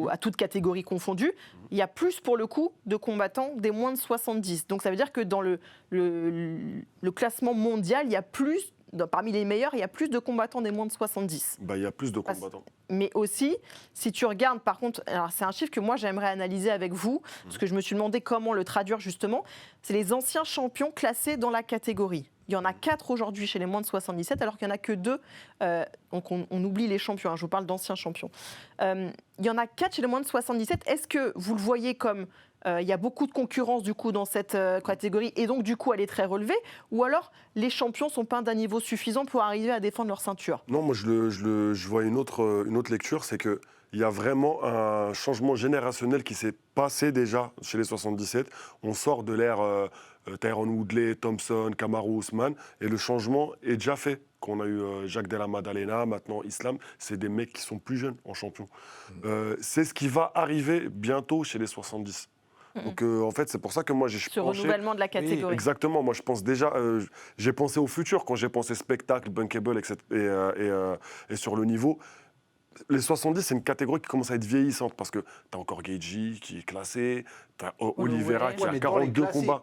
à toute catégorie confondue. Il y a plus pour le coup de combattants des moins de 70. Donc ça veut dire que dans le classement mondial, il y a plus, parmi les meilleurs, il y a plus de combattants des moins de 70. Il y a plus de combattants. Mais aussi, si tu regardes, par contre, alors c'est un chiffre que moi j'aimerais analyser avec vous, parce que je me suis demandé comment le traduire justement, c'est les anciens champions classés dans la catégorie. Il y en a 4 aujourd'hui chez les moins de 77, alors qu'il n'y en a que 2. Donc on oublie les champions, je vous parle d'anciens champions. Il y en a 4 chez les moins de 77. Est-ce que vous le voyez comme il y a beaucoup de concurrence du coup dans cette catégorie et donc du coup elle est très relevée, ou alors les champions sont pas d'un niveau suffisant pour arriver à défendre leur ceinture? Non, moi je vois une autre lecture, c'est que il y a vraiment un changement générationnel qui s'est passé déjà chez les 77. On sort de l'ère Tyron Woodley, Thompson, Kamaru Usman, et le changement est déjà fait. Qu'on a eu Jacques Della Maddalena, maintenant Islam, c'est des mecs qui sont plus jeunes en champion. C'est ce qui va arriver bientôt chez les 70. Donc en fait, c'est pour ça que moi j'ai Ce renouvellement de la catégorie. Oui, exactement. Moi je pense déjà, j'ai pensé au futur quand j'ai pensé spectacle, bunkable, etc. Et sur le niveau. Les 70, c'est une catégorie qui commence à être vieillissante parce que tu as encore Gaethje qui est classé, tu as Oliveira qui a 42 combats.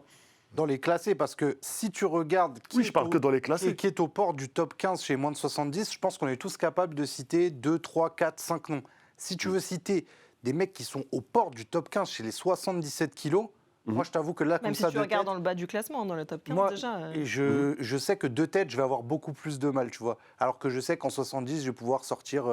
Dans les classés, parce que si tu regardes qui est aux portes du top 15 chez moins de 70, je pense qu'on est tous capables de citer 2, 3, 4, 5 noms. Si tu veux citer des mecs qui sont aux portes du top 15 chez les 77 kilos, moi je t'avoue que là, même comme si ça, tu regardes dans le bas du classement, dans le top 15 moi, déjà. Et je sais que de tête, je vais avoir beaucoup plus de mal, tu vois. Alors que je sais qu'en 70, je vais pouvoir sortir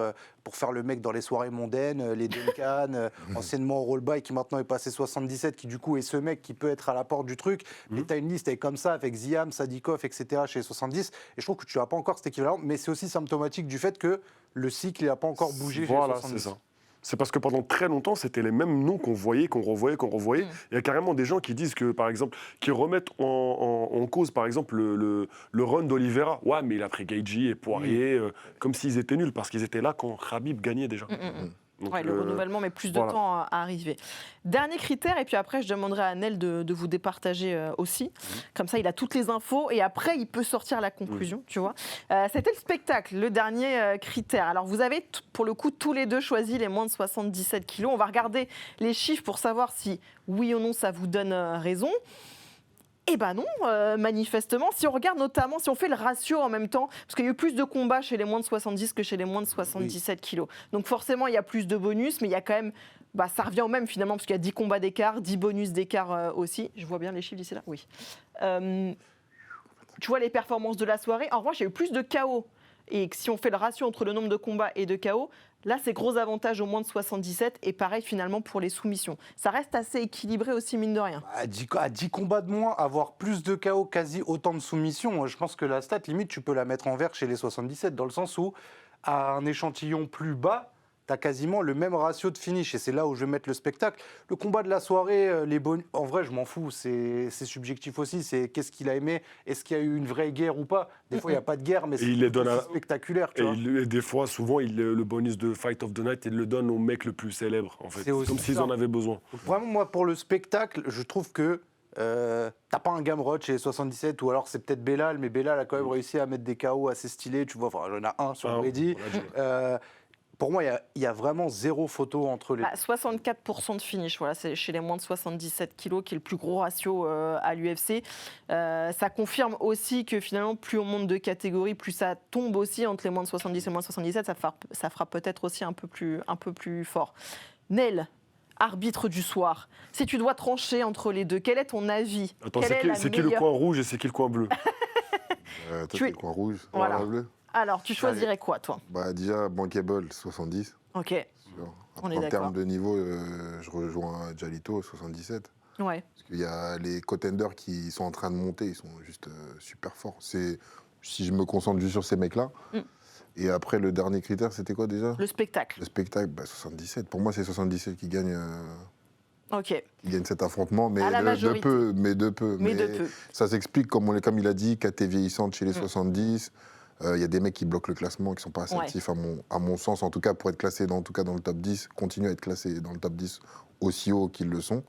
pour faire le mec dans les soirées mondaines, les Duncan, anciennement au rollby, qui maintenant est passé 77, qui du coup est ce mec qui peut être à la porte du truc. Mais tu as une liste comme ça, avec Ziam, Sadikov, etc. chez les 70. Et je trouve que tu n'as pas encore cet équivalent. Mais c'est aussi symptomatique du fait que le cycle n'a pas encore bougé chez les 70. C'est ça. c'est parce que pendant très longtemps, c'était les mêmes noms qu'on voyait, qu'on revoyait. Il y a carrément des gens qui disent que, par exemple, qui remettent en cause, par exemple, le run d'Oliveira. Ouais, mais il a pris Gaethje et Poirier comme s'ils étaient nuls, parce qu'ils étaient là quand Khabib gagnait déjà. Donc, ouais, le renouvellement met plus de temps à arriver. Dernier critère, et puis après je demanderai à Nel de vous départager aussi. Comme ça, il a toutes les infos et après il peut sortir la conclusion, tu vois. C'était le spectacle, le dernier critère. Alors vous avez pour le coup tous les deux choisi les moins de 77 kilos. On va regarder les chiffres pour savoir si oui ou non ça vous donne raison. Eh ben non, manifestement, si on regarde notamment, si on fait le ratio en même temps, parce qu'il y a eu plus de combats chez les moins de 70 que chez les moins de 77 kilos. Donc forcément, il y a plus de bonus, mais il y a quand même, ça revient au même finalement, parce qu'il y a 10 combats d'écart, 10 bonus d'écart aussi. Je vois bien les chiffres d'ici là, oui. Tu vois les performances de la soirée. En revanche, il y a eu plus de KO. Et si on fait le ratio entre le nombre de combats et de KO, là, c'est gros avantage au moins de 77. Et pareil, finalement, pour les soumissions. Ça reste assez équilibré aussi, mine de rien. À 10 combats de moins, avoir plus de KO, quasi autant de soumissions, je pense que la stat, limite, tu peux la mettre en vert chez les 77, dans le sens où, à un échantillon plus bas, tu as quasiment le même ratio de finish. Et c'est là où je vais mettre le spectacle. Le combat de la soirée, en vrai, je m'en fous. C'est subjectif aussi. C'est qu'est-ce qu'il a aimé. Est-ce qu'il y a eu une vraie guerre ou pas. Des fois, il n'y a pas de guerre, mais c'est spectaculaire. Tu vois. Des fois, souvent, le bonus de Fight of the Night, il le donne au mec le plus célèbre, en fait. C'est comme s'ils en avaient besoin. Donc, vraiment, moi, pour le spectacle, je trouve que t'as pas un Gamrot chez les 77, ou alors c'est peut-être Belal, mais Belal a quand même réussi à mettre des KO assez stylés. Tu vois, enfin, j'en ai un sur Brady. Pour moi, il y a vraiment zéro photo entre les... 64% de finish, voilà, c'est chez les moins de 77 kilos qui est le plus gros ratio à l'UFC. Ça confirme aussi que finalement, plus on monte de catégorie, plus ça tombe aussi entre les moins de 70 et les moins de 77. Ça fera peut-être aussi un peu plus fort. Nel, arbitre du soir, si tu dois trancher entre les deux, quel est ton avis? Attends, c'est qui le coin rouge et c'est qui le coin bleu? Toi, c'est le coin rouge, voilà. Le bleu. Alors, tu choisirais quoi, toi? Déjà, Bankable, 70. Ok. On est en d'accord. termes de niveau, je rejoins Jalito, 77. Ouais. Parce qu'il y a les contenders qui sont en train de monter, ils sont juste super forts. Si je me concentre juste sur ces mecs-là. Et après, le dernier critère, c'était quoi déjà? Le spectacle. Le spectacle, 77. Pour moi, c'est 77 qui gagne. Ok. Qui gagne cet affrontement, mais de peu. Mais ça s'explique, comme il a dit, KT vieillissante chez les 70. Il y a des mecs qui bloquent le classement, qui ne sont pas assez actifs, à mon sens, en tout cas, pour être classés dans le top 10, continuer à être classés dans le top 10 aussi haut qu'ils le sont.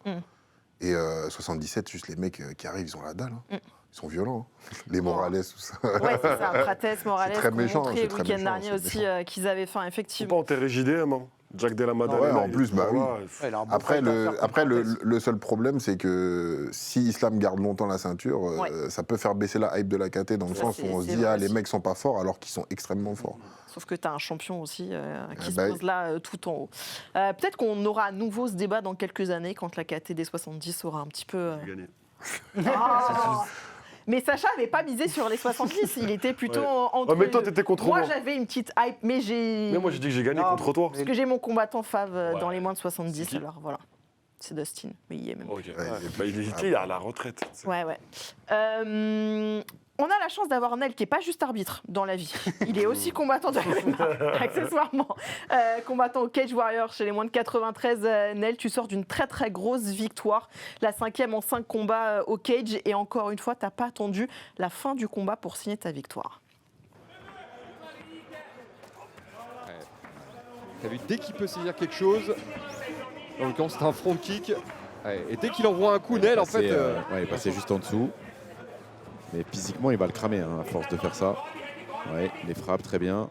Et 77, juste les mecs qui arrivent, ils ont la dalle. Ils sont violents. Les Morales, tout ça. Ouais, c'est ça. Prates, Morales, c'est très méchant. Montré le week-end dernier aussi qu'ils avaient faim, effectivement. Faut pas enterrer JDM, hein. Jack Della Maddalena. En plus, oui. Après, le seul problème, c'est que si Islam garde longtemps la ceinture, ça peut faire baisser la hype de la KT dans le sens où on se dit, les mecs sont pas forts alors qu'ils sont extrêmement forts. Sauf que tu as un champion aussi qui se pose là tout en haut. Peut-être qu'on aura à nouveau ce débat dans quelques années quand la KT des 70 aura un petit peu... Mais Sacha n'avait pas misé sur les 70, il était plutôt entre... mais toi, t'étais contre moi. Moi, j'avais une petite hype, mais j'ai... Mais moi, j'ai dit que j'ai gagné contre toi. Parce que j'ai mon combattant fave dans les moins de 70, alors voilà. C'est Dustin, mais il y est même. Il est à la retraite. Ouais. On a la chance d'avoir Nel qui n'est pas juste arbitre dans la vie. Il est aussi combattant de MMA, accessoirement. Combattant au Cage Warrior chez les moins de 93. Nel, tu sors d'une très très grosse victoire. La 5e en 5 combats au Cage. Et encore une fois, tu n'as pas attendu la fin du combat pour signer ta victoire. T'as vu, dès qu'il peut saisir quelque chose, en l'occurrence c'est un front kick. Et dès qu'il envoie un coup, Nel, en fait... il est passé juste en dessous. Mais physiquement, il va le cramer à force de faire ça. Ouais, les frappes, très bien.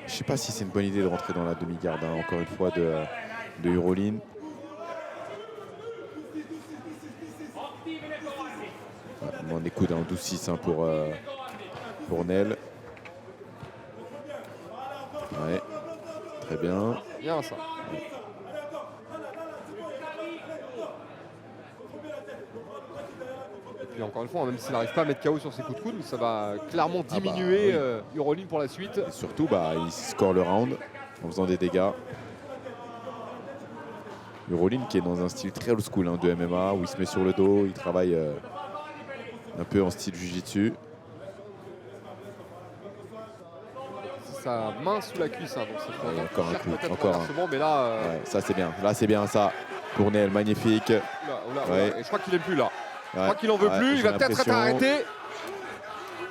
Je ne sais pas si c'est une bonne idée de rentrer dans la demi-garde, encore une fois, de Urolin. On écoute un 12-6 pour Nel. Ouais, très bien. Bien ça. Et encore une fois, même s'il n'arrive pas à mettre KO sur ses coups de coude, ça va clairement diminuer Urolin pour la suite. Et surtout, il score le round en faisant des dégâts. Urolin qui est dans un style très old school de MMA, où il se met sur le dos, il travaille un peu en style jiu-jitsu. sa main sous la cuisse. Donc c'est Ouais, encore un coup, peut-être encore un. renversement, mais là, Ouais, ça c'est bien. Là c'est bien ça. Pour Neil, magnifique. Ouais. et je crois qu'il est plus là. Je Ouais, crois qu'il en veut ouais, plus. Il j'ai va peut-être être l'impression. arrêté.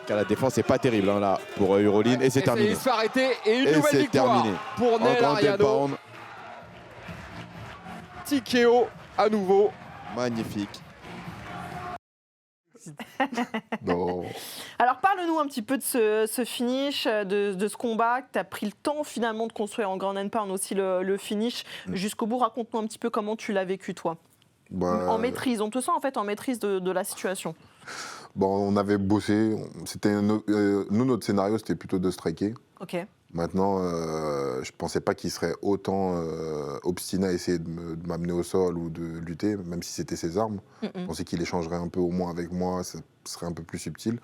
Car la défense n'est pas terrible hein, là pour Euroline et c'est terminé. Il se fait arrêter et une Et nouvelle c'est victoire terminé. pour Neil Encore un 10 Ariano. pounds. TKO à nouveau. Magnifique. Non. Alors parle-nous un petit peu de ce finish, de ce combat, que tu as pris le temps finalement de construire en Ground and Pound aussi le finish jusqu'au bout. Raconte-nous un petit peu comment tu l'as vécu toi. En maîtrise, on te sent en fait en maîtrise de la situation. Bon, on avait bossé. Nous, notre scénario, c'était plutôt de striker. Ok. Maintenant, je ne pensais pas qu'il serait autant obstiné à essayer de m'amener au sol ou de lutter, même si c'était ses armes. Je pensais qu'il échangerait un peu au moins avec moi, ça serait un peu plus subtil.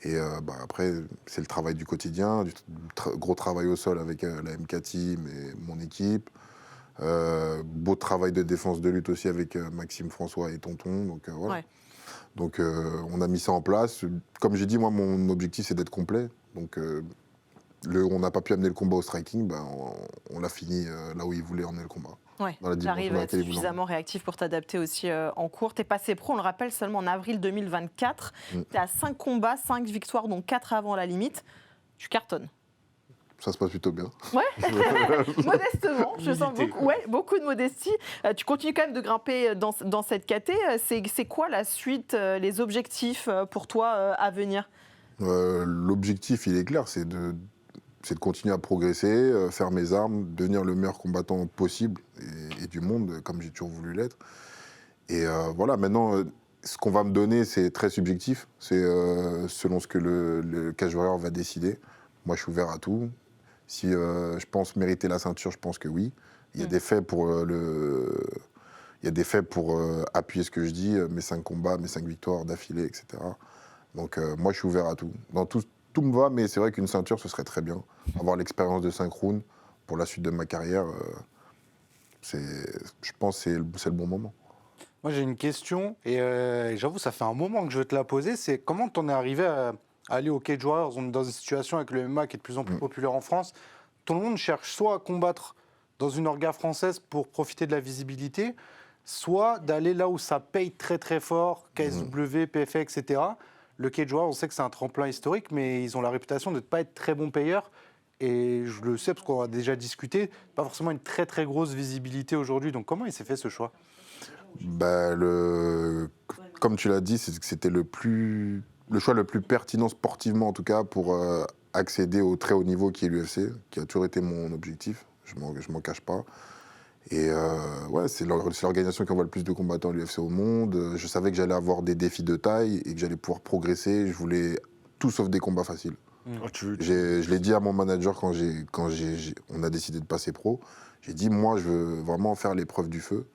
Et après, c'est le travail du quotidien, gros travail au sol avec la MK Team et mon équipe. Beau travail de défense de lutte aussi avec Maxime François et Tonton. Donc voilà. Ouais. Donc on a mis ça en place. Comme j'ai dit, moi, mon objectif, c'est d'être complet. Donc on n'a pas pu amener le combat au striking, on l'a fini là où il voulait emmener le combat. Ouais, tu arrives à être suffisamment réactif pour t'adapter aussi en cours. Tu es passé pro, on le rappelle, seulement en avril 2024. Tu es à 5 combats, 5 victoires, dont 4 avant la limite. Tu cartonnes. Ça se passe plutôt bien. Ouais, modestement, je sens beaucoup de modestie. Tu continues quand même de grimper dans cette KT. C'est quoi la suite, les objectifs pour toi à venir? L'objectif, il est clair, c'est de continuer à progresser, faire mes armes, devenir le meilleur combattant possible et du monde, comme j'ai toujours voulu l'être. Et voilà, maintenant, ce qu'on va me donner, c'est très subjectif. C'est selon ce que le Cage Warrior va décider. Moi, je suis ouvert à tout. Si je pense mériter la ceinture, je pense que oui. Il y a des faits pour appuyer ce que je dis, mes 5 combats, mes 5 victoires d'affilée, etc. Donc moi, je suis ouvert à tout. Tout me va, mais c'est vrai qu'une ceinture, ce serait très bien. Avoir l'expérience de 5 rounds pour la suite de ma carrière, je pense que c'est le bon moment. Moi, j'ai une question, et j'avoue, ça fait un moment que je veux te la poser. C'est comment t'en es arrivé à aller au Cage Warriors? On est dans une situation avec le MMA qui est de plus en plus populaire en France. Tout le monde cherche soit à combattre dans une orga française pour profiter de la visibilité, soit d'aller là où ça paye très très fort, KSW, PFA, etc. Le Cage Warriors, on sait que c'est un tremplin historique, mais ils ont la réputation de ne pas être très bons payeurs. Et je le sais parce qu'on a déjà discuté, pas forcément une très très grosse visibilité aujourd'hui. Donc comment il s'est fait ce choix? Comme tu l'as dit, c'était le choix le plus pertinent sportivement en tout cas pour accéder au très haut niveau qui est l'UFC, qui a toujours été mon objectif, je m'en cache pas. Et c'est l'organisation qui envoie le plus de combattants à l'UFC au monde. Je savais que j'allais avoir des défis de taille et que j'allais pouvoir progresser. Je voulais tout sauf des combats faciles. Je l'ai dit à mon manager quand on a décidé de passer pro. J'ai dit, moi, je veux vraiment faire l'épreuve du feu.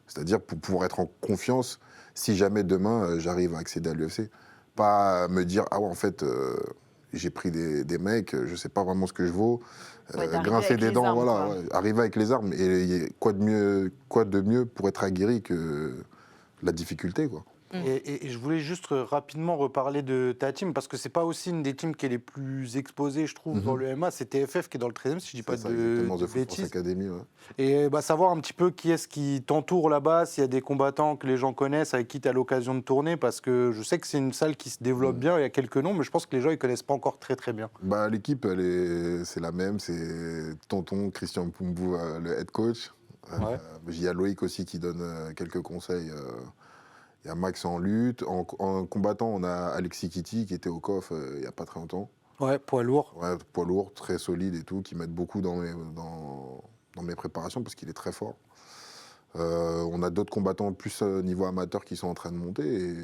C'est-à-dire pour pouvoir être en confiance si jamais demain j'arrive à accéder à l'UFC. Pas me dire, ah ouais, en fait, j'ai pris des mecs, je sais pas vraiment ce que je vaux. Grincer des dents, voilà, arriver avec les armes. Et quoi de mieux pour être aguerri que la difficulté, quoi. Et je voulais juste rapidement reparler de ta team, parce que c'est pas aussi une des teams qui est les plus exposées, je trouve, dans le MMA. C'est TFF qui est dans le 13e, si je dis pas de bêtises. Academy, ouais. Et savoir un petit peu qui est-ce qui t'entoure là-bas, s'il y a des combattants que les gens connaissent, avec qui tu as l'occasion de tourner, parce que je sais que c'est une salle qui se développe bien, il y a quelques noms, mais je pense que les gens ne connaissent pas encore très très bien. L'équipe, c'est la même, c'est Tonton, Christian Mpumbu, le head coach. Il y a Loïc aussi qui donne quelques conseils. Il y a Max en lutte. En combattant, on a Alexis Kitty qui était au COF il n'y a pas très longtemps. Ouais, poids lourd. Ouais, poids lourd, très solide et tout, qui m'aide beaucoup dans mes préparations parce qu'il est très fort. On a d'autres combattants plus niveau amateur qui sont en train de monter. Et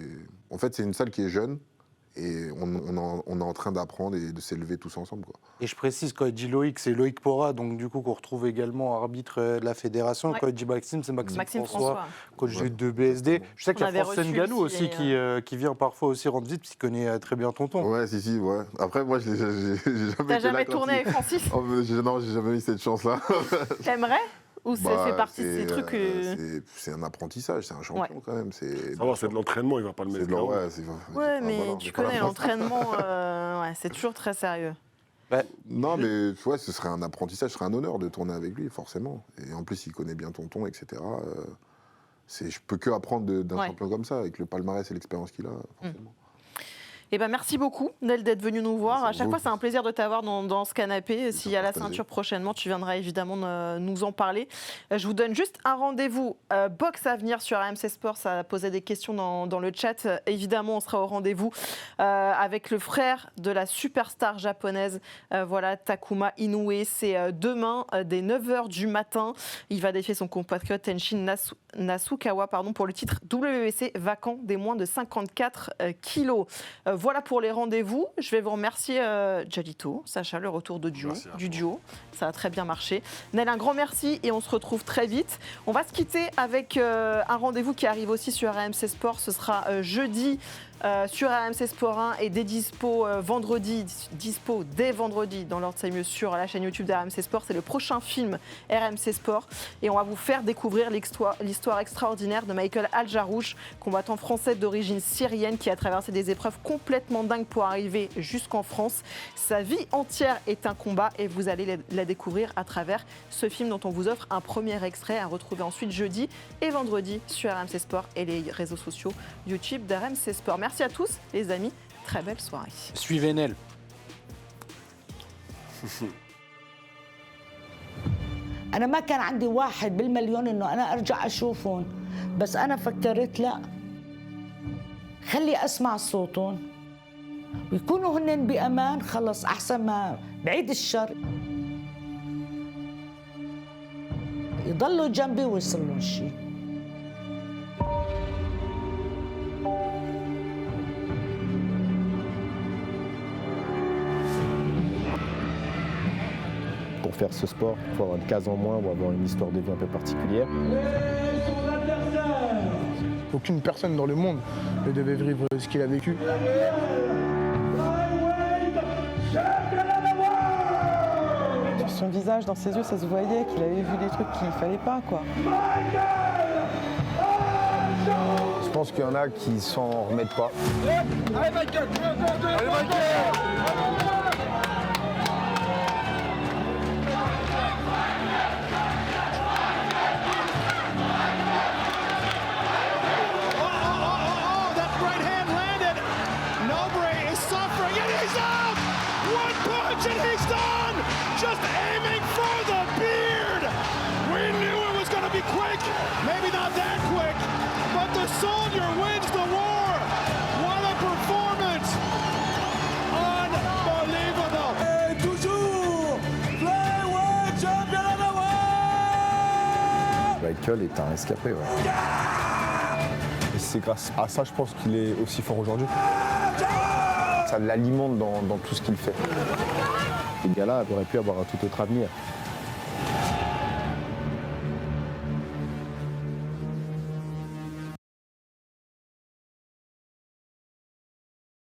en fait, c'est une salle qui est jeune et on est en train d'apprendre et de s'élever tous ensemble, quoi. Et je précise, quand il dit Loïc, c'est Loïc Pora, donc du coup qu'on retrouve également arbitre de la fédération. Quand il dit Maxime, c'est Maxime François, coach de BSD. Je sais qu'il y a Force Nganou aussi qui vient parfois aussi rendre visite, parce qu'il connaît très bien Tonton. Ouais, ouais. Après, moi, j'ai jamais T'as jamais tourné avec Francis? Non, j'ai jamais eu cette chance-là. T'aimerais? Ou ça fait partie de ces trucs c'est un apprentissage, c'est un champion quand même. C'est de l'entraînement, il va pas le mettre. Ouais, mais tu connais l'entraînement, c'est toujours très sérieux. Non, mais ouais, ce serait un apprentissage, ce serait un honneur de tourner avec lui, forcément. Et en plus, il connaît bien Tonton, etc. Je peux que apprendre d'un champion comme ça, avec le palmarès et l'expérience qu'il a, forcément. Eh ben, merci beaucoup, Nel, d'être venu nous voir. Merci à chaque vous. fois, c'est un plaisir de t'avoir dans ce canapé. S'il y a la ceinture prochainement, tu viendras évidemment nous en parler. Je vous donne juste un rendez-vous boxe à venir sur RMC Sport. Ça a posé des questions dans le chat. Évidemment, on sera au rendez-vous avec le frère de la superstar japonaise, Takuma Inoue. C'est demain, dès 9h du matin. Il va défier son compatriote Tenshin Nasukawa pour le titre WBC vacant des moins de 54 kilos. Voilà pour les rendez-vous. Je vais vous remercier Jalito, Sacha, le retour du duo. Ça a très bien marché. Nel, un grand merci et on se retrouve très vite. On va se quitter avec un rendez-vous qui arrive aussi sur RMC Sport. Ce sera jeudi sur RMC Sport 1 et dès vendredi dans l'ordre c'est mieux sur la chaîne YouTube d'RMC Sport. C'est le prochain film RMC Sport et on va vous faire découvrir l'histoire extraordinaire de Michael Al-Jarouch, combattant français d'origine syrienne qui a traversé des épreuves complètement dingues pour arriver jusqu'en France. Sa vie entière est un combat et vous allez la découvrir à travers ce film dont on vous offre un premier extrait à retrouver ensuite jeudi et vendredi sur RMC Sport et les réseaux sociaux YouTube d'RMC Sport. Merci à tous les amis, très belle soirée. Suivez Nel. أنا ما كان عندي واحد بالمليون إنه أنا أرجع أشوفهم بس أنا فكرت لا خلي أسمع صوتهم ويكونوا هن بأمان خلص أحسن ما بعيد الشر يضلوا جنبي ويصير لهم شيء. Pour faire ce sport, il faut avoir une case en moins ou avoir une histoire de vie un peu particulière. Aucune personne dans le monde ne devait vivre ce qu'il a vécu. Sur son visage, dans ses yeux, ça se voyait qu'il avait vu des trucs qu'il ne fallait pas, quoi. Je pense qu'il y en a qui s'en remettent pas. Allez Michael! Allez Michael! And he's done! Just aiming for the beard! We knew it was going to be quick. Maybe not that quick, but the soldier wins the war. What a performance! Unbelievable! Et toujours, flyweight champion of the world! Michael est un escapé, ouais. Et c'est grâce à ça, je pense qu'il est aussi fort aujourd'hui. Ça l'alimente dans tout ce qu'il fait. Ce gars-là aurait pu avoir un tout autre avenir.